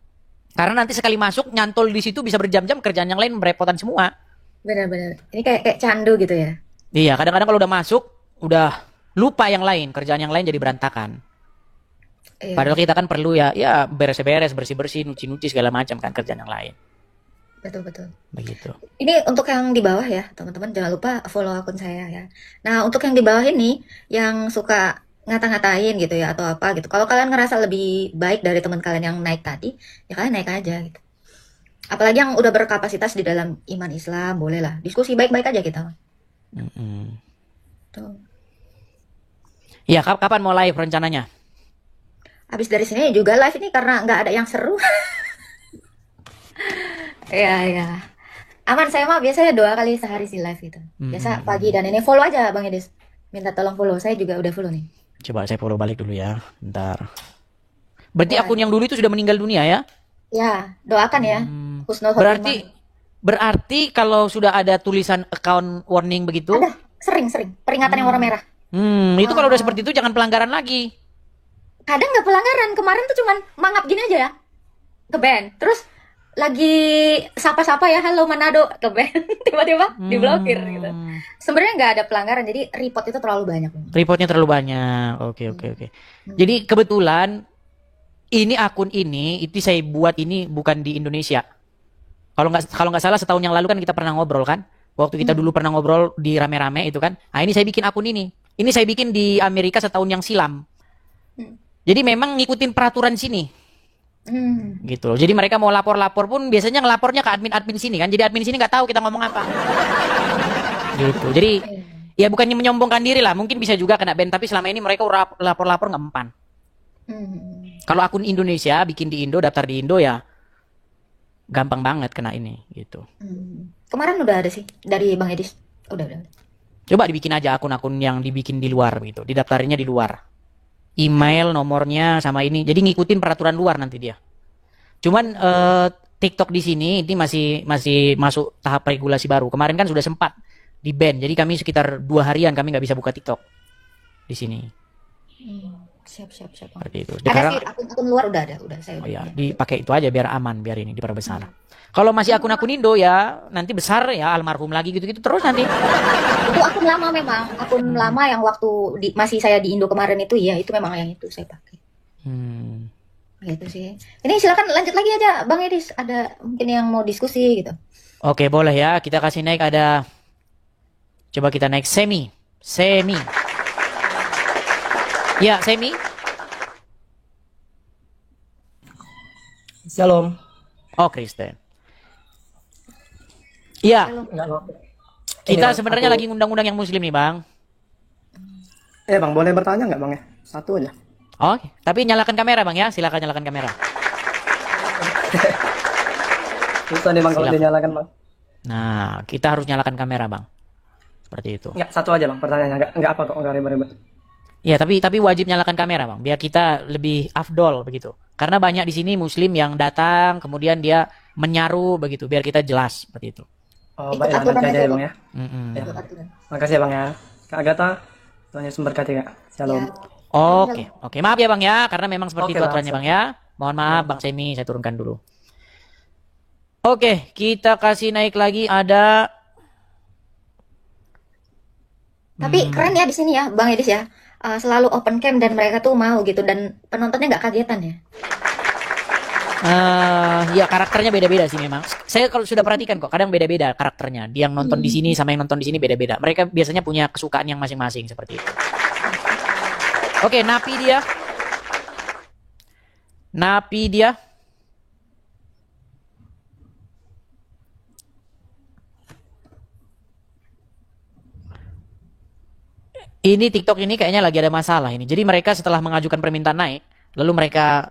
Karena nanti sekali masuk nyantol di situ bisa berjam-jam, kerjaan yang lain berepotan semua. Benar-benar. Ini kayak candu gitu ya. Iya, kadang-kadang kalau udah masuk udah lupa yang lain, kerjaan yang lain jadi berantakan. Iya. Padahal kita kan perlu ya beres-beres, bersih-bersih, nyuci-nyuci segala macam kan kerjaan yang lain. Betul-betul. Begitu. Ini untuk yang di bawah ya, teman-teman jangan lupa follow akun saya ya. Nah, untuk yang di bawah ini yang suka ngata-ngatain gitu ya atau apa gitu. Kalau kalian ngerasa lebih baik dari teman kalian yang naik tadi, ya kalian naik aja gitu. Apalagi yang udah berkapasitas di dalam iman Islam, bolehlah diskusi baik-baik aja kita. Tuh. Ya, kapan mau live rencananya? Habis dari sini juga live ini karena nggak ada yang seru. Iya, iya. Aman, saya mah biasanya 2 kali sehari sih live gitu. Biasa pagi dan ini follow aja Bang Edis. Minta tolong follow. Saya juga udah follow nih. Coba saya follow balik dulu ya. Bentar. Berarti Ya, akun yang dulu itu sudah meninggal dunia ya? ya, doakan ya. Husnul Berarti khotimah. berarti kalau sudah ada tulisan account warning begitu, Ada, sering peringatan yang warna merah. itu kalau udah seperti itu jangan pelanggaran lagi. Kadang nggak pelanggaran. Kemarin tuh cuman mangap gini aja ya. Ke band. Terus lagi sapa-sapa ya, halo Manado, ke band. Tiba-tiba diblokir gitu. Sebenarnya nggak ada pelanggaran. Jadi report itu terlalu banyak. Reportnya terlalu banyak. Oke, oke, oke. Jadi kebetulan ini akun ini itu saya buat ini bukan di Indonesia. Kalau nggak salah setahun yang lalu kan kita pernah ngobrol kan? Waktu kita dulu pernah ngobrol di rame-rame itu kan. Nah, ini saya bikin akun ini. Ini saya bikin di Amerika setahun yang silam. Jadi memang ngikutin peraturan sini. Gitu loh. Jadi mereka mau lapor-lapor pun biasanya ngelapornya ke admin-admin sini kan. Jadi admin sini nggak tahu kita ngomong apa. Gitu. Jadi ya bukannya menyombongkan diri lah. Mungkin bisa juga kena ban. Tapi selama ini mereka lapor-lapor nggak mempan. Kalau akun Indonesia bikin di Indo, daftar di Indo ya gampang banget kena ini gitu. Kemarin udah ada sih dari Bang Edis. Udah. Coba dibikin aja akun-akun yang dibikin di luar gitu. Didaftarinnya di luar. Email, nomornya sama ini. Jadi ngikutin peraturan luar nanti dia. Cuman TikTok di sini ini masih masuk tahap regulasi baru. Kemarin kan sudah sempat di ban. Jadi kami sekitar 2 harian kami nggak bisa buka TikTok di sini. Siap. Seperti itu. Ada Sekarang, sih akun luar udah ada, saya oh udah. ya, dipakai itu aja biar aman, biar ini diperbesar. Kalau masih akun-akun Indo ya nanti besar ya almarhum lagi gitu-gitu terus nanti. Itu akun lama memang, akun lama yang waktu masih saya di Indo kemarin itu ya, itu memang yang itu saya pakai. Gitu sih. Ini silakan lanjut lagi aja Bang Edis, ada mungkin yang mau diskusi gitu. Oke, boleh ya. Kita kasih naik ada. Coba kita naik Semi. Ya, Semi. Shalom. Oh, Kristen. Iya, kita sebenarnya lagi ngundang-undang yang muslim nih, Bang. Bang, boleh bertanya nggak, Bang ya? Satu aja. Oke, tapi nyalakan kamera, Bang ya. Silakan nyalakan kamera. Susah nih, Bang, kalau Silakan. dinyalakan, Bang. Nah, kita harus nyalakan kamera, Bang. Seperti itu. Nggak, satu aja, Bang, pertanyaannya. Nggak apa kok, nggak ribet-ribet. Ya, tapi wajib nyalakan kamera, Bang, biar kita lebih afdol begitu. Karena banyak di sini muslim yang datang kemudian dia menyaru begitu, biar kita jelas seperti itu. Oh, Ikut baik, aturan nanti aja aja, ya, Bang ya. Ya. Ikut aturan. Makasih ya, Bang ya. Kak Agatha, Tuhan Yesus memberkati, Kak. Shalom. Oke, oke. Maaf ya, Bang ya, karena memang seperti Oke, itu Bang. aturannya, Bang ya. Mohon maaf, Bang Semi, saya turunkan dulu. Oke, kita kasih naik lagi ada. Tapi keren ya di sini ya Bang Edis ya. Selalu open cam dan mereka tuh mau gitu dan penontonnya nggak kagetan ya. Ya karakternya beda-beda sih memang. Saya kalau sudah perhatikan kok, kadang beda-beda karakternya. Dia yang nonton di sini sama yang nonton di sini beda-beda. Mereka biasanya punya kesukaan yang masing-masing seperti itu. Oke, Napi dia. Ini TikTok ini kayaknya lagi ada masalah ini. Jadi mereka setelah mengajukan permintaan naik, lalu mereka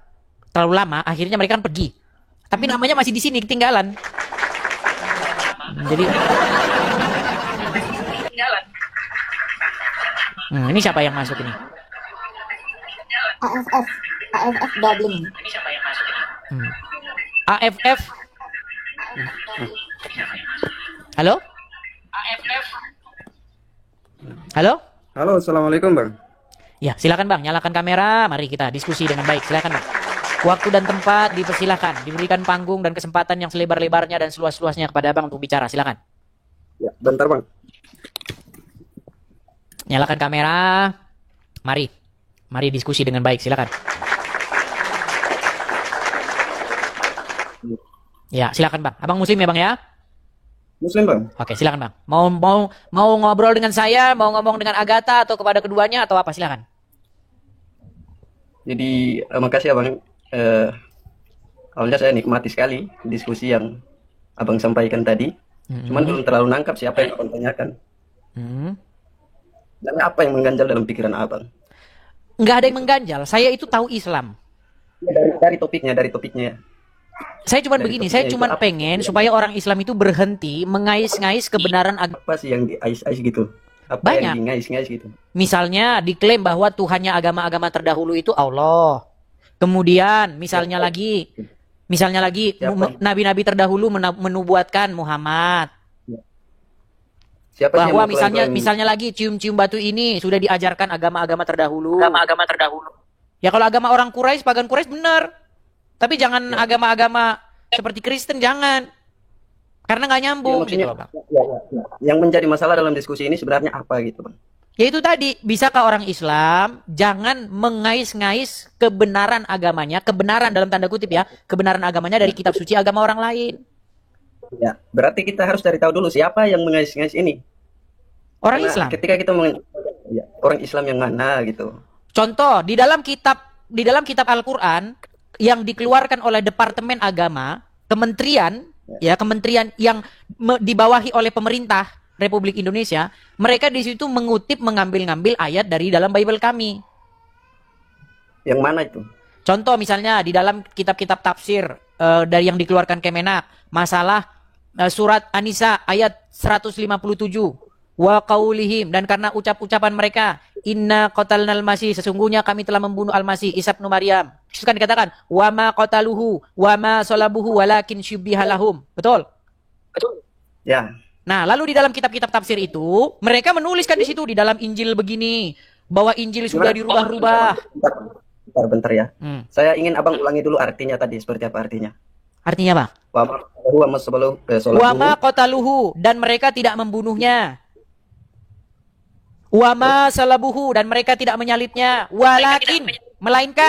terlalu lama, akhirnya mereka kan pergi. Tapi namanya masih di sini ketinggalan. Jadi ini siapa yang masuk ini? AFF Dublin. AFF. Halo? Halo? Halo, assalamualaikum bang. Ya, silakan Bang, nyalakan kamera. Mari kita diskusi dengan baik. Silakan Bang. Waktu dan tempat dipersilakan, diberikan panggung dan kesempatan yang selebar-lebarnya dan seluas-luasnya kepada Abang untuk bicara. Silakan. Ya, bentar bang. Nyalakan kamera. Mari diskusi dengan baik. Silakan. Ya, silakan Bang. Abang Muslim ya Bang ya? Muslim bang. Oke, silakan Bang. Mau ngobrol dengan saya, mau ngomong dengan Agatha atau kepada keduanya atau apa? Silakan. Jadi makasih ya bang. Awalnya saya nikmati sekali diskusi yang abang sampaikan tadi. Cuman belum terlalu nangkap siapa yang abang tanyakan. Dan apa yang mengganjal dalam pikiran abang? Nggak ada yang mengganjal. Saya itu tahu Islam. Ya, dari topiknya. Saya cuma Dari begini, saya topiknya itu cuma apa? pengen supaya orang Islam itu berhenti mengais-ngais kebenaran agama. Apa sih yang diais-ais gitu? Apa Banyak. yang ngais-ngais gitu? Misalnya diklaim bahwa Tuhannya agama-agama terdahulu itu Allah. Kemudian misalnya lagi Siapa? nabi-nabi terdahulu menubuatkan Muhammad. Siapa sih yang Bahwa mengklaim-klaim- misalnya lagi cium-cium batu ini sudah diajarkan agama-agama terdahulu. Agama-agama terdahulu. Ya kalau agama orang Quraisy, pagan Quraisy benar. Tapi jangan agama-agama seperti Kristen, jangan. Karena nggak Ya, nyambung gitu maksudnya, loh, Bang. yang menjadi masalah dalam diskusi ini sebenarnya apa gitu, Bang? Ya itu tadi, bisakah orang Islam jangan mengais-ngais kebenaran agamanya, kebenaran dalam tanda kutip ya, kebenaran agamanya dari kitab suci agama orang lain. Ya, berarti kita harus cari tahu dulu siapa yang mengais-ngais ini. Orang Karena Islam. ketika kita ya, orang Islam yang mana gitu. Contoh, di dalam kitab Al-Qur'an yang dikeluarkan oleh Departemen Agama, kementerian yang dibawahi oleh pemerintah Republik Indonesia, mereka di situ mengambil ayat dari dalam Bible kami. Yang mana itu? Contoh misalnya di dalam kitab-kitab tafsir dari yang dikeluarkan Kemenak, masalah surat An-Nisa ayat 157. Wa qaulihim, dan karena ucapan mereka, inna qatalnal masih, sesungguhnya kami telah membunuh al-masih Isa bin Maryam. Itu kan dikatakan wa ma qataluhu wa ma salabuhu walakin syubbiha lahum. Betul? Ya. Nah, lalu di dalam kitab-kitab tafsir itu mereka menuliskan di situ di dalam Injil begini, bahwa Injil sudah dirubah-rubah. Bentar ya. Saya ingin Abang ulangi dulu artinya tadi, seperti apa artinya? Artinya apa? Wa ma qataluhu, dan mereka tidak membunuhnya. Wama salabuhu, dan mereka tidak menyalitnya. Walakin, melainkan,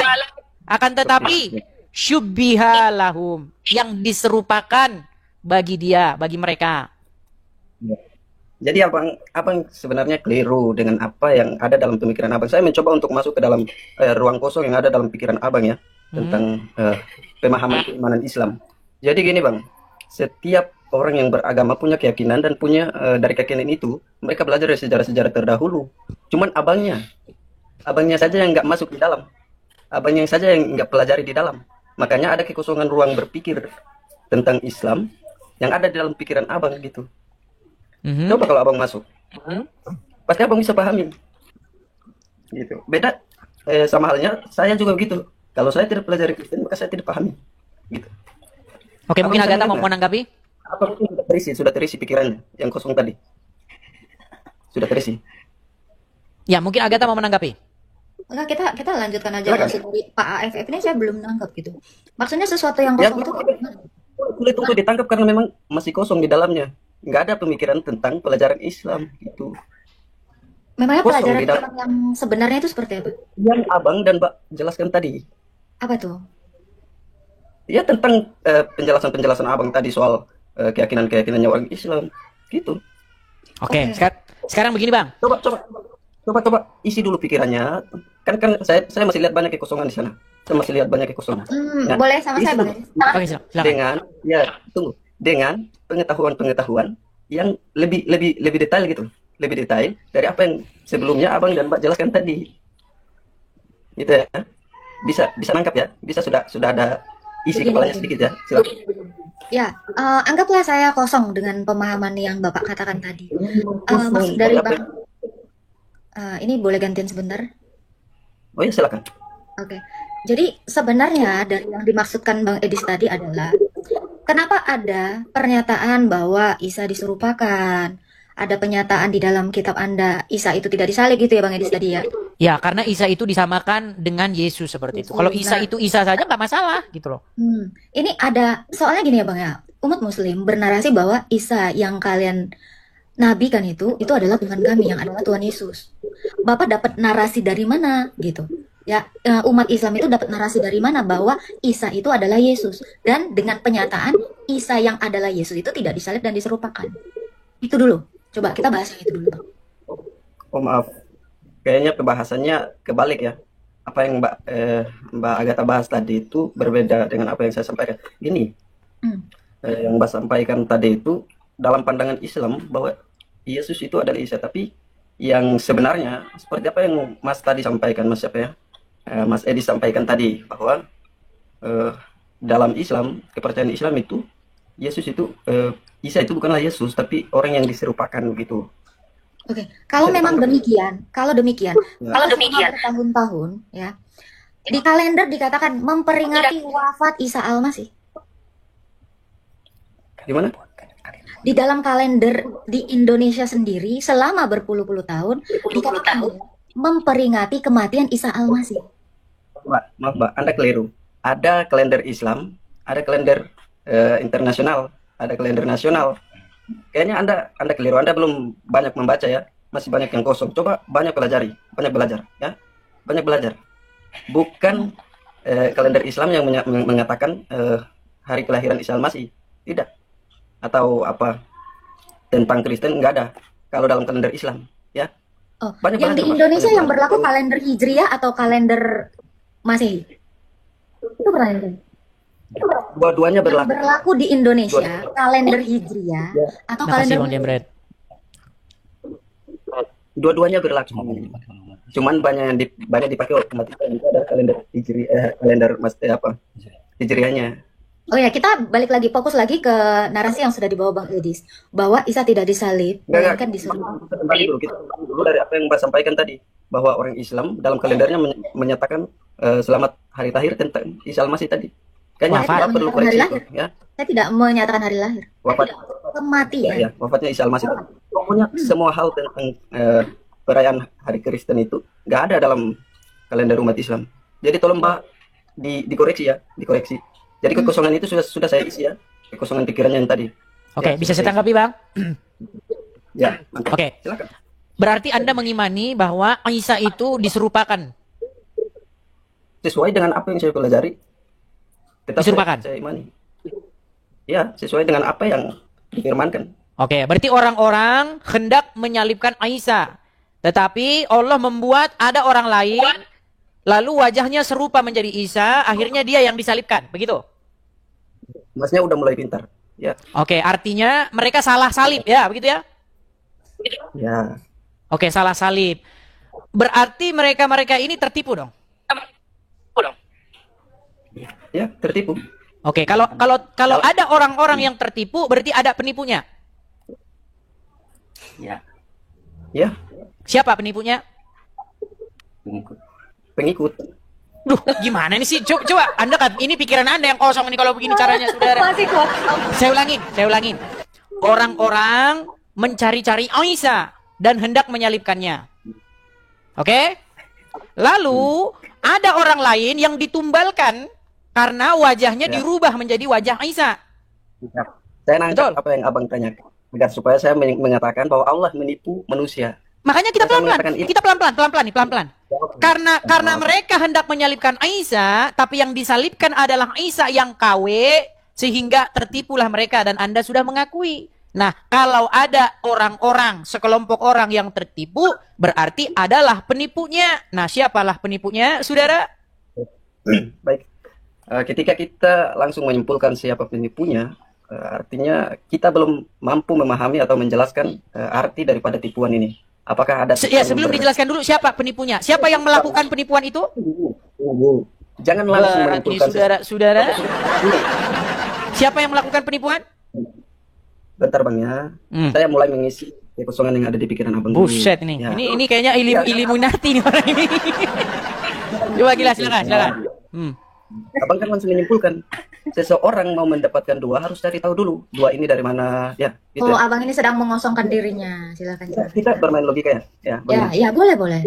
akan tetapi syubbiha lahum, yang diserupakan bagi dia, bagi mereka. Jadi abang sebenarnya keliru dengan apa yang ada dalam pemikiran abang. Saya mencoba untuk masuk ke dalam ruang kosong yang ada dalam pikiran abang ya, tentang pemahaman keimanan Islam. Jadi gini bang, setiap orang yang beragama punya keyakinan dan punya dari keyakinan itu mereka belajar dari sejarah-sejarah terdahulu. Cuman abangnya saja yang nggak masuk di dalam, abangnya saja yang nggak pelajari di dalam. Makanya ada kekosongan ruang berpikir tentang Islam yang ada di dalam pikiran abang gitu. Coba kalau abang masuk, pasti abang bisa pahami. Gitu. Beda sama halnya saya juga begitu. Kalau saya tidak pelajari Kristen maka saya tidak pahami. Gitu. Oke, Abang mungkin bisa Agatha mau mendengar? menanggapi? Apa mungkin sudah terisi pikirannya yang kosong tadi? Sudah terisi. Ya, mungkin Agatha mau menanggapi. Enggak, kita lanjutkan aja. Silakan. Maksud dari Pak AFF ini saya belum nangkap gitu. Maksudnya sesuatu yang Ya, kosong itu sulit untuk ditangkap karena memang masih kosong di dalamnya. Nggak ada pemikiran tentang pelajaran Islam gitu. memangnya Kosong pelajaran di dalam. Islam yang sebenarnya itu seperti apa? Yang abang dan mbak jelaskan tadi. Apa tuh? Ya tentang penjelasan-penjelasan abang tadi soal keyakinan-keyakinannya orang Islam gitu. Oke, Oke. sekarang begini Bang. Coba isi dulu pikirannya. Kan saya masih lihat banyak kekosongan di sana. Saya masih lihat banyak kekosongan. Ya, Boleh sama isi saya dulu. Bang Edi? Oke, silakan. Dengan pengetahuan yang lebih detail gitu. Lebih detail dari apa yang sebelumnya abang dan mbak jelaskan tadi. Gitu ya. Bisa nangkap ya? Bisa sudah ada isi Begini, kepalanya begini. sedikit ya. Silakan. Ya, anggaplah saya kosong dengan pemahaman yang Bapak katakan tadi. Maksud dari Apa? Bang, ini boleh gantian sebentar? Oh ya silakan. Oke. Jadi sebenarnya dari yang dimaksudkan Bang Edis tadi adalah kenapa ada pernyataan bahwa Isa diserupakan? Ada pernyataan di dalam kitab Anda Isa itu tidak disalib gitu ya Bang Edis tadi ya? Ya, karena Isa itu disamakan dengan Yesus seperti itu. Kalau Isa itu Isa saja nggak masalah gitu loh. Ini ada soalnya gini ya Bang ya. Umat Muslim bernarasi bahwa Isa yang kalian nabi kan itu adalah Tuhan kami yang adalah Tuhan Yesus. Bapak dapat narasi dari mana gitu? Ya, umat Islam itu dapat narasi dari mana bahwa Isa itu adalah Yesus dan dengan pernyataan Isa yang adalah Yesus itu tidak disalib dan diserupakan. Itu dulu. Coba kita bahas yang itu dulu, Bang. Oh maaf. Kayaknya pembahasannya kebalik ya. Apa yang Mbak Agatha bahas tadi itu berbeda dengan apa yang saya sampaikan. Gini, yang Mbak sampaikan tadi itu dalam pandangan Islam bahwa Yesus itu adalah Isa, tapi yang sebenarnya seperti apa yang Mas tadi sampaikan, Mas siapa ya? Mas Edi sampaikan tadi bahwa dalam Islam, kepercayaan Islam itu Yesus itu Isa itu bukanlah Yesus tapi orang yang diserupakan gitu. Oke, kalau memang demikian, kalau demikian, Ya. kalau demikian bertahun-tahun ya, di kalender dikatakan memperingati wafat Isa Al-Masih. Gimana? Di dalam kalender di Indonesia sendiri selama berpuluh-puluh tahun dikatakan memperingati kematian Isa Al-Masih. Maaf, Mbak, Anda keliru. Ada kalender Islam, ada kalender internasional, ada kalender nasional. Kayaknya Anda keliru. Anda belum banyak membaca ya. Masih banyak yang kosong. Coba banyak pelajari, banyak belajar ya. Banyak belajar. Bukan kalender Islam yang mengatakan hari kelahiran Isa Al-Masih. Tidak. Atau apa tentang Kristen nggak ada kalau dalam kalender Islam ya. Oh, Banyak yang di belajar, Mas. Indonesia Banyak yang belajar. berlaku kalender Hijriah atau kalender Masehi? Itu pertanyaan. Dua-duanya Yang berlaku. berlaku di Indonesia kalender Hijriah atau Makasih kalender Bang Jemret. Dua-duanya berlaku. Cuman banyak dipakai umat Islam itu ada kalender kalender Hijriahnya. Oh ya, kita balik lagi, fokus lagi ke narasi yang sudah dibawa Bang Edis, bahwa Isa tidak disalib, melainkan disuruh. Kembali dulu, kita kembali dulu dari apa yang Mbak sampaikan tadi, bahwa orang Islam dalam kalendernya menyatakan selamat hari lahir tentang Isa Al-Masih tadi. Kayaknya Wafat. kita perlu Menyatakan hari koreksi lahir. itu, ya. Saya tidak menyatakan hari lahir, Wafat, kematian. ya, wafatnya Isa Al-Masih. Pokoknya semua hal tentang perayaan hari Kristen itu nggak ada dalam kalender umat Islam. Jadi tolong Mbak dikoreksi ya, dikoreksi. Jadi kekosongan itu sudah saya isi ya, kekosongan pikirannya yang tadi. Oke, Ya, bisa saya tanggapi Bang? Ya, mantap. Oke. Silakan. Berarti Anda mengimani bahwa Isa itu diserupakan. Sesuai dengan apa yang saya pelajari, tetap Diserupakan? saya imani. Ya, sesuai dengan apa yang difirmankan. Oke, berarti orang-orang hendak menyalibkan Isa. Tetapi Allah membuat ada orang lain, lalu wajahnya serupa menjadi Isa, akhirnya dia yang disalibkan. Begitu? Masnya udah mulai pintar. Ya, Oke, artinya mereka salah salib ya, begitu ya? ya, Oke, salah salib. Berarti mereka-mereka ini tertipu dong. ya, tertipu. Oke, kalau ada orang-orang yang tertipu, berarti ada penipunya. Ya, Siapa penipunya? pengikut. Duh, gimana nih sih? Coba, Anda kan ini pikiran Anda yang kosong nih kalau begini caranya, saudara. Masih kuat. Saya ulangin. Orang-orang mencari-cari Isa dan hendak menyalibkannya. Oke? Lalu ada orang lain yang ditumbalkan karena wajahnya Ya. dirubah menjadi wajah Isa. Saya nangkap Betul. apa yang abang tanyakan. Agar supaya saya mengatakan bahwa Allah menipu manusia. Makanya kita Saya mengatakan pelan-pelan. ini. Kita pelan-pelan. Karena mereka hendak menyalibkan Isa, tapi yang disalibkan adalah Isa yang KW, sehingga tertipulah mereka dan Anda sudah mengakui. Nah, kalau ada orang-orang, sekelompok orang yang tertipu, berarti adalah penipunya. Nah, siapalah penipunya, saudara? Baik. Ketika kita langsung menyimpulkan siapa penipunya, artinya kita belum mampu memahami atau menjelaskan arti daripada tipuan ini. Apakah ada Sebelum dijelaskan dulu siapa penipunya. Siapa yang melakukan penipuan itu? Jangan langsung Berarti menyimpulkan. saudara-saudara. Siapa yang melakukan penipuan? Bentar Bang ya. Saya mulai mengisi kekosongan yang ada di pikiran abang. dulu. Buset nih. Ya. Ini kayaknya Illuminati nih orang ini. Coba gila, silakan. Abang kan langsung menyimpulkan seseorang mau mendapatkan dua harus cari tahu dulu dua ini dari mana ya. Gitu Oh, ya. abang ini sedang mengosongkan dirinya. Silakan. Kita bermain logika ya. Ya, Ya, Bang. ya boleh.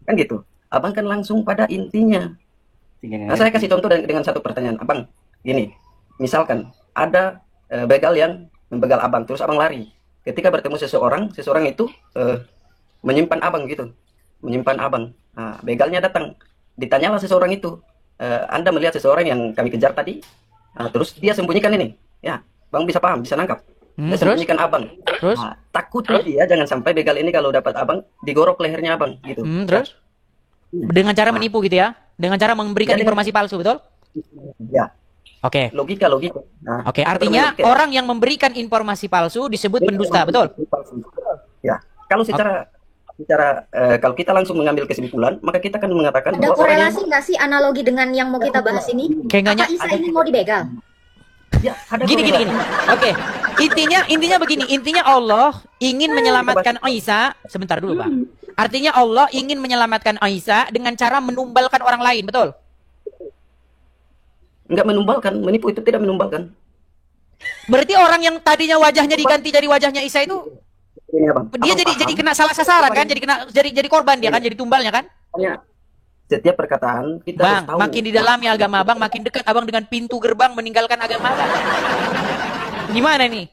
Kan gitu. Abang kan langsung pada intinya. Nah, saya kasih contoh dengan satu pertanyaan. Abang, gini. Misalkan ada begal yang membegal abang, terus abang lari. Ketika bertemu seseorang itu menyimpan abang gitu. Menyimpan abang. Nah, begalnya datang. Ditanyalah seseorang itu. Anda melihat seseorang yang kami kejar tadi. Nah, terus dia sembunyikan ini. Ya, Bang bisa paham, bisa nangkap. Dia Terus? sembunyikan abang. Terus? Nah, takutnya dia jangan sampai begal ini kalau dapat abang digorok lehernya abang gitu. Terus? Dengan cara menipu gitu ya? Dengan cara memberikan Jadi- informasi palsu, betul? Ya, Oke. logika. Nah, Oke, artinya orang yang memberikan informasi palsu disebut pendusta, betul? Ya, kalau secara secara kalau kita langsung mengambil kesimpulan, maka kita akan mengatakan Ada bahwa orang yang korelasi nggak sih analogi dengan yang mau kita bahas ini? Kayak nggak Apa Isa ini mau dibegal? ya ada Gini. korelasi. Oke. Intinya begini. Intinya Allah ingin menyelamatkan Isa. Sebentar dulu, Bang. Artinya Allah ingin menyelamatkan Isa dengan cara menumbalkan orang lain, betul? Enggak menumbalkan, menipu itu tidak menumbalkan. Berarti orang yang tadinya wajahnya diganti dari wajahnya Isa itu Ini apa? dia Abang jadi paham? kena salah sasaran kan? Jadi korban dia kan, jadi tumbalnya kan? Makanya setiap perkataan kita Bang, harus tahu. makin di dalami agama Abang, makin dekat Abang dengan pintu gerbang meninggalkan agama Abang. Gimana nih?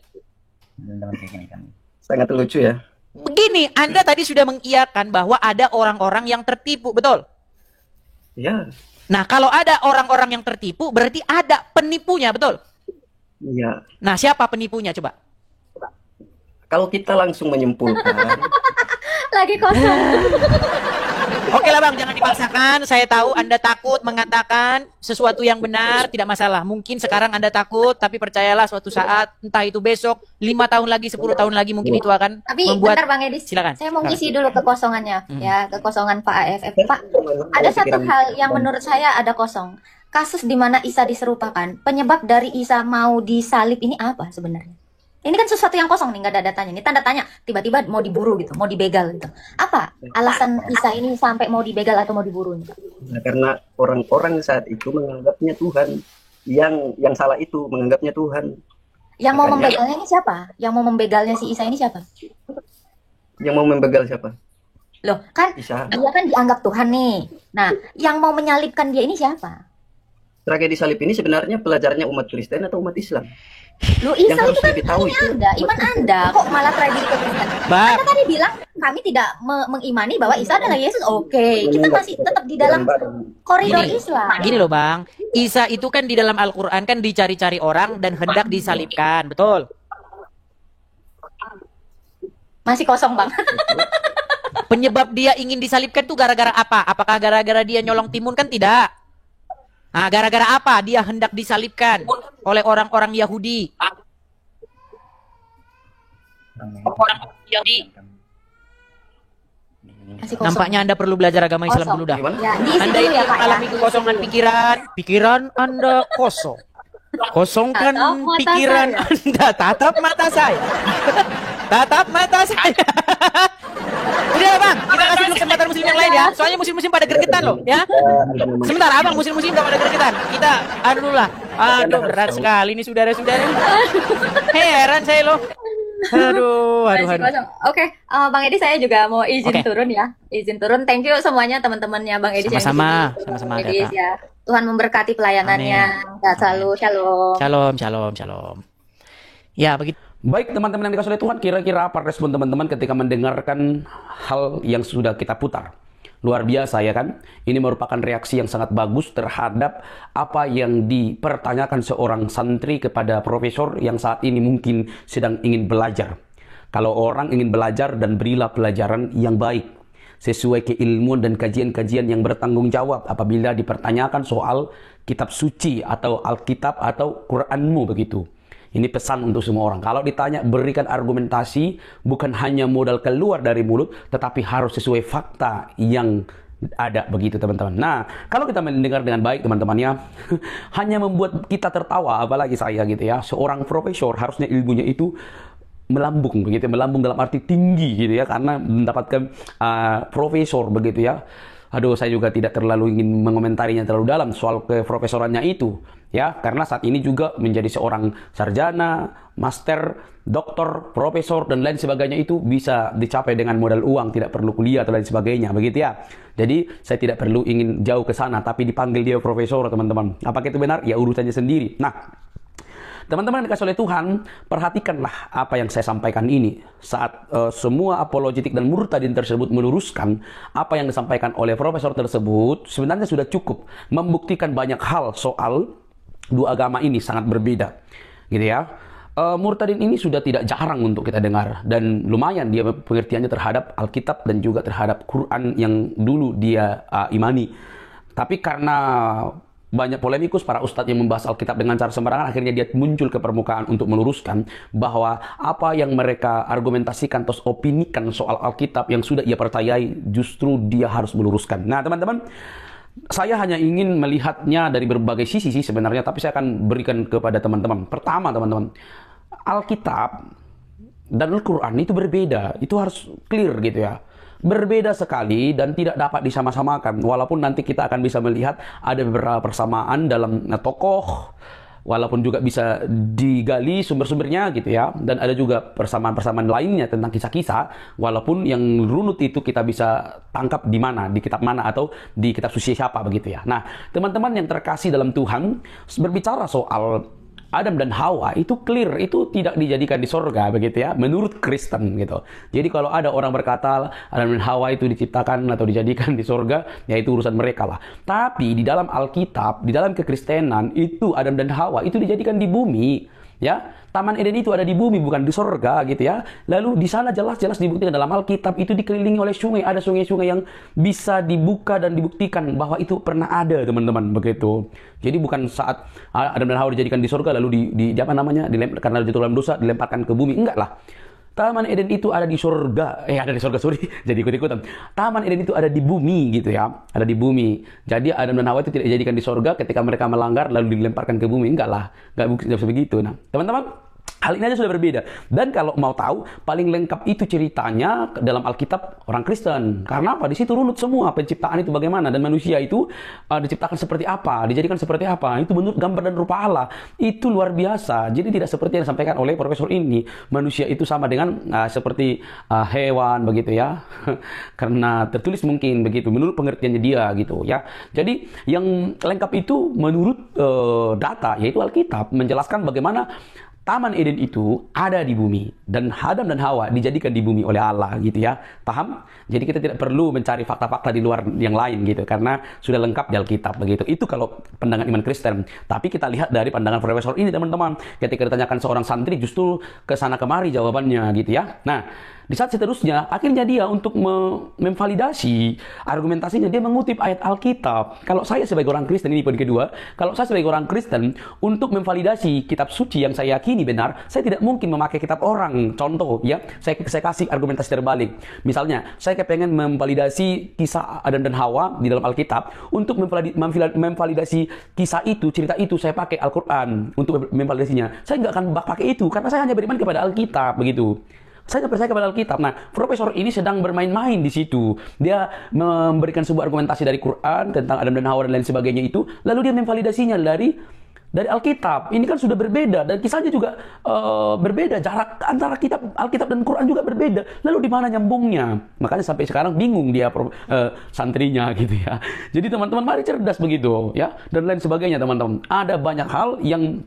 Sangat lucu ya. Begini, Anda tadi sudah mengiyakan bahwa ada orang-orang yang tertipu, betul? Ya, Nah, kalau ada orang-orang yang tertipu, berarti ada penipunya, betul? iya. Nah, siapa penipunya coba? Kalau kita langsung menyimpulkan, Lagi kosong. Oke lah Bang, jangan dipaksakan. Saya tahu Anda takut mengatakan sesuatu yang benar, tidak masalah. Mungkin sekarang Anda takut, tapi percayalah suatu saat, entah itu besok, 5 tahun lagi, 10 tahun lagi, mungkin itu akan Tapi membuat... bentar Bang Edis, Silakan. saya mau ngisi dulu kekosongannya, ya, kekosongan Pak AFF. Pak, ada satu hal yang menurut saya ada kosong. Kasus di mana Isa diserupakan, penyebab dari Isa mau disalib ini apa sebenarnya? Ini kan sesuatu yang kosong nih, nggak ada datanya. Ini tanda tanya, tiba-tiba mau diburu gitu, mau dibegal gitu. Apa alasan Isa ini sampai mau dibegal atau mau diburu nih? nah, karena orang-orang saat itu menganggapnya Tuhan, yang salah itu menganggapnya Tuhan. Yang mau Makanya- membegalnya ini siapa? Yang mau membegalnya si Isa ini siapa? Yang mau membegal siapa? Loh, kan Isa. dia kan dianggap Tuhan nih. Nah, yang mau menyalibkan dia ini siapa? Tragedi salib ini sebenarnya pelajarannya umat Kristen atau umat Islam? Loh, Isa Yang harus itu kan lebih tahu itu. Anda, iman Anda kok malah tragedi ke Kristen? Bang, Anda tadi bilang kami tidak mengimani bahwa Isa adalah Yesus. Oke, kita masih tetap di dalam koridor Gini. Islam. gini loh Bang, Isa itu kan di dalam Al-Quran kan dicari-cari orang dan hendak disalibkan, betul? Masih kosong, Bang. Penyebab dia ingin disalibkan tuh gara-gara apa? Apakah gara-gara dia nyolong timun? Kan tidak. Nah, gara-gara apa dia hendak disalibkan oleh orang-orang Yahudi? Masih kosong. Nampaknya Anda perlu belajar agama Islam Kosong. dulu dah. Gimana? Ya, diisi Anda dulu ini ya, Pak. mengalami Ya. kekosongan pikiran. Pikiran Anda kosong. Kosongkan Tatap mata pikiran saya. Anda. Tatap mata saya. Tatap mata saya. Udah Bang, kita kasih dulu kesempatan muslim yang lain ya. Soalnya musim-musim pada gergetan loh, ya. Sebentar, Abang, musim-musim udah pada gergetan. Kita anu dulu lah. Aduh, berat sekali ini saudara-saudara. Heran saya loh. Aduh. Masih kosong. Oke, Bang Edi saya juga mau izin Oke. turun ya. Izin turun. Thank you semuanya teman-temannya Bang Edi yang di Sama-sama. sini. Sama-sama, Bang Edi Kakak. ya. Tuhan memberkati pelayanannya. Sehat selalu. Shalom. Shalom, shalom, shalom. Ya, begitu. Baik teman-teman yang dikasih oleh Tuhan, kira-kira apa respon teman-teman ketika mendengarkan hal yang sudah kita putar? Luar biasa ya kan? Ini merupakan reaksi yang sangat bagus terhadap apa yang dipertanyakan seorang santri kepada profesor yang saat ini mungkin sedang ingin belajar. Kalau orang ingin belajar dan berilah pelajaran yang baik, sesuai keilmuan dan kajian-kajian yang bertanggung jawab apabila dipertanyakan soal kitab suci atau Alkitab atau Quranmu begitu. Ini pesan untuk semua orang. Kalau ditanya, berikan argumentasi, bukan hanya modal keluar dari mulut, tetapi harus sesuai fakta yang ada begitu teman-teman. Nah, kalau kita mendengar dengan baik teman-temannya, hanya membuat kita tertawa, apalagi saya gitu ya. Seorang profesor harusnya ilmunya itu melambung begitu, melambung dalam arti tinggi gitu ya, karena mendapatkan profesor begitu ya. Aduh, saya juga tidak terlalu ingin mengomentarinya terlalu dalam soal keprofesorannya itu ya, karena saat ini juga menjadi seorang sarjana, master, doktor, profesor dan lain sebagainya itu bisa dicapai dengan modal uang, tidak perlu kuliah atau lain sebagainya begitu ya. Jadi saya tidak perlu ingin jauh ke sana, tapi dipanggil dia profesor teman-teman. Apakah itu benar? Ya urusannya sendiri. Nah, teman-teman yang dikasih oleh Tuhan, perhatikanlah apa yang saya sampaikan ini. Saat semua apologetik dan murtadin tersebut meluruskan apa yang disampaikan oleh profesor tersebut, sebenarnya sudah cukup membuktikan banyak hal soal dua agama ini sangat berbeda. Gitu ya. Murtadin ini sudah tidak jarang untuk kita dengar. Dan lumayan dia pengertiannya terhadap Alkitab dan juga terhadap Quran yang dulu dia imani. Tapi karena banyak polemikus, para ustadz yang membahas Alkitab dengan cara sembarangan, akhirnya dia muncul ke permukaan untuk meluruskan bahwa apa yang mereka argumentasikan atau opinikan soal Alkitab yang sudah ia percayai, justru dia harus meluruskan. Nah teman-teman, saya hanya ingin melihatnya dari berbagai sisi sih sebenarnya, tapi saya akan berikan kepada teman-teman. Pertama teman-teman, Alkitab dan Al-Quran itu berbeda, itu harus clear gitu ya. Berbeda sekali dan tidak dapat disama-samakan. Walaupun nanti kita akan bisa melihat ada beberapa persamaan dalam tokoh, walaupun juga bisa digali sumber-sumbernya gitu ya. Dan ada juga persamaan-persamaan lainnya tentang kisah-kisah, walaupun yang runut itu kita bisa tangkap di mana, di kitab mana, atau di kitab suci siapa begitu ya. Nah, teman-teman yang terkasih dalam Tuhan, berbicara soal Adam dan Hawa itu clear, itu tidak dijadikan di sorga begitu ya, menurut Kristen gitu. Jadi kalau ada orang berkata Adam dan Hawa itu diciptakan atau dijadikan di sorga, ya itu urusan mereka lah. Tapi di dalam Alkitab, di dalam kekristenan, itu Adam dan Hawa itu dijadikan di bumi. Ya, Taman Eden itu ada di bumi, bukan di sorga gitu ya. Lalu di sana jelas-jelas dibuktikan dalam Alkitab itu dikelilingi oleh sungai, ada sungai-sungai yang bisa dibuka dan dibuktikan bahwa itu pernah ada, teman-teman, begitu. Jadi bukan saat Adam dan Hawa dijadikan di sorga lalu di apa namanya, karena jatuh dalam dosa dilemparkan ke bumi, enggak lah. Taman Eden itu ada di surga, ada di surga, sorry, jadi ikut-ikutan. Taman Eden itu ada di bumi gitu ya, ada di bumi. Jadi Adam dan Hawa itu tidak dijadikan di surga ketika mereka melanggar lalu dilemparkan ke bumi, enggak lah, enggak bisa begitu. Nah, teman-teman, hal ini aja sudah berbeda. Dan kalau mau tahu, paling lengkap itu ceritanya dalam Alkitab orang Kristen. Karena apa? Di situ runut semua penciptaan itu bagaimana, dan manusia itu diciptakan seperti apa, dijadikan seperti apa. Itu menurut gambar dan rupa Allah. Itu luar biasa. Jadi tidak seperti yang disampaikan oleh profesor ini. Manusia itu sama dengan seperti hewan begitu ya. Karena tertulis mungkin begitu menurut pengertiannya dia gitu ya. Jadi yang lengkap itu menurut data, yaitu Alkitab, menjelaskan bagaimana Taman Eden itu ada di bumi, dan Adam dan Hawa dijadikan di bumi oleh Allah gitu ya. Paham? Jadi kita tidak perlu mencari fakta-fakta di luar yang lain gitu, karena sudah lengkap di Alkitab begitu. Itu kalau pandangan iman Kristen. Tapi kita lihat dari pandangan profesor ini, teman-teman. Ketika ditanyakan seorang santri, justru ke sana kemari jawabannya gitu ya. Nah, di saat seterusnya, akhirnya dia untuk memvalidasi argumentasinya, dia mengutip ayat Alkitab. Kalau saya sebagai orang Kristen, ini poin kedua, kalau saya sebagai orang Kristen, untuk memvalidasi kitab suci yang saya yakini benar, saya tidak mungkin memakai kitab orang. Contoh ya, saya kasih argumentasi terbalik. Misalnya, saya kepengen memvalidasi kisah Adam dan Hawa di dalam Alkitab. Untuk memvalidasi kisah itu, cerita itu, saya pakai Al-Quran untuk memvalidasinya. Saya nggak akan pakai itu, karena saya hanya beriman kepada Alkitab, begitu. Saya percaya kepada Alkitab. Nah, profesor ini sedang bermain-main di situ. Dia memberikan sebuah argumentasi dari Quran tentang Adam dan Hawa dan lain sebagainya itu, lalu dia memvalidasinya dari Alkitab. Ini kan sudah berbeda, dan kisahnya juga berbeda. Jarak antara Alkitab dan Quran juga berbeda. Lalu di mana nyambungnya? Makanya sampai sekarang bingung dia santrinya gitu ya. Jadi teman-teman, mari cerdas begitu ya, dan lain sebagainya teman-teman. Ada banyak hal yang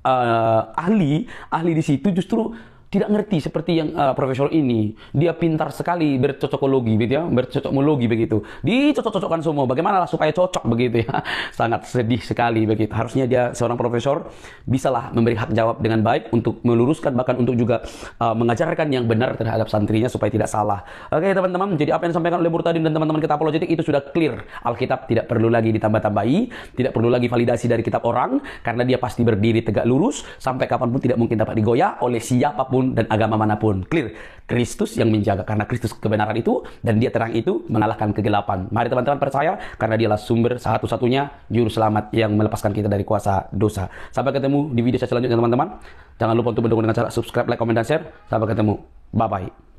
ahli di situ justru tidak ngerti seperti yang profesor ini. Dia pintar sekali bercocokologi gitu ya, bercocokmologi begitu. Dicocok-cocokkan semua. Bagaimana lah supaya cocok begitu ya. Sangat sedih sekali begitu. Harusnya dia seorang profesor bisalah memberi hak jawab dengan baik untuk meluruskan, bahkan untuk juga mengajarkan yang benar terhadap santrinya supaya tidak salah. Oke teman-teman, jadi apa yang disampaikan oleh Murtadin dan teman-teman kita apologetik itu sudah clear. Alkitab tidak perlu lagi ditambah-tambahi, tidak perlu lagi validasi dari kitab orang, karena dia pasti berdiri tegak lurus sampai kapanpun, tidak mungkin dapat digoyah oleh siapapun dan agama manapun. Clear. Kristus yang menjaga, karena Kristus kebenaran itu dan dia terang itu mengalahkan kegelapan. Mari teman-teman percaya, karena dialah sumber satu-satunya juru selamat yang melepaskan kita dari kuasa dosa. Sampai ketemu di video selanjutnya teman-teman. Jangan lupa untuk mendukung dengan cara subscribe, like, komen, dan share. Sampai ketemu. Bye-bye.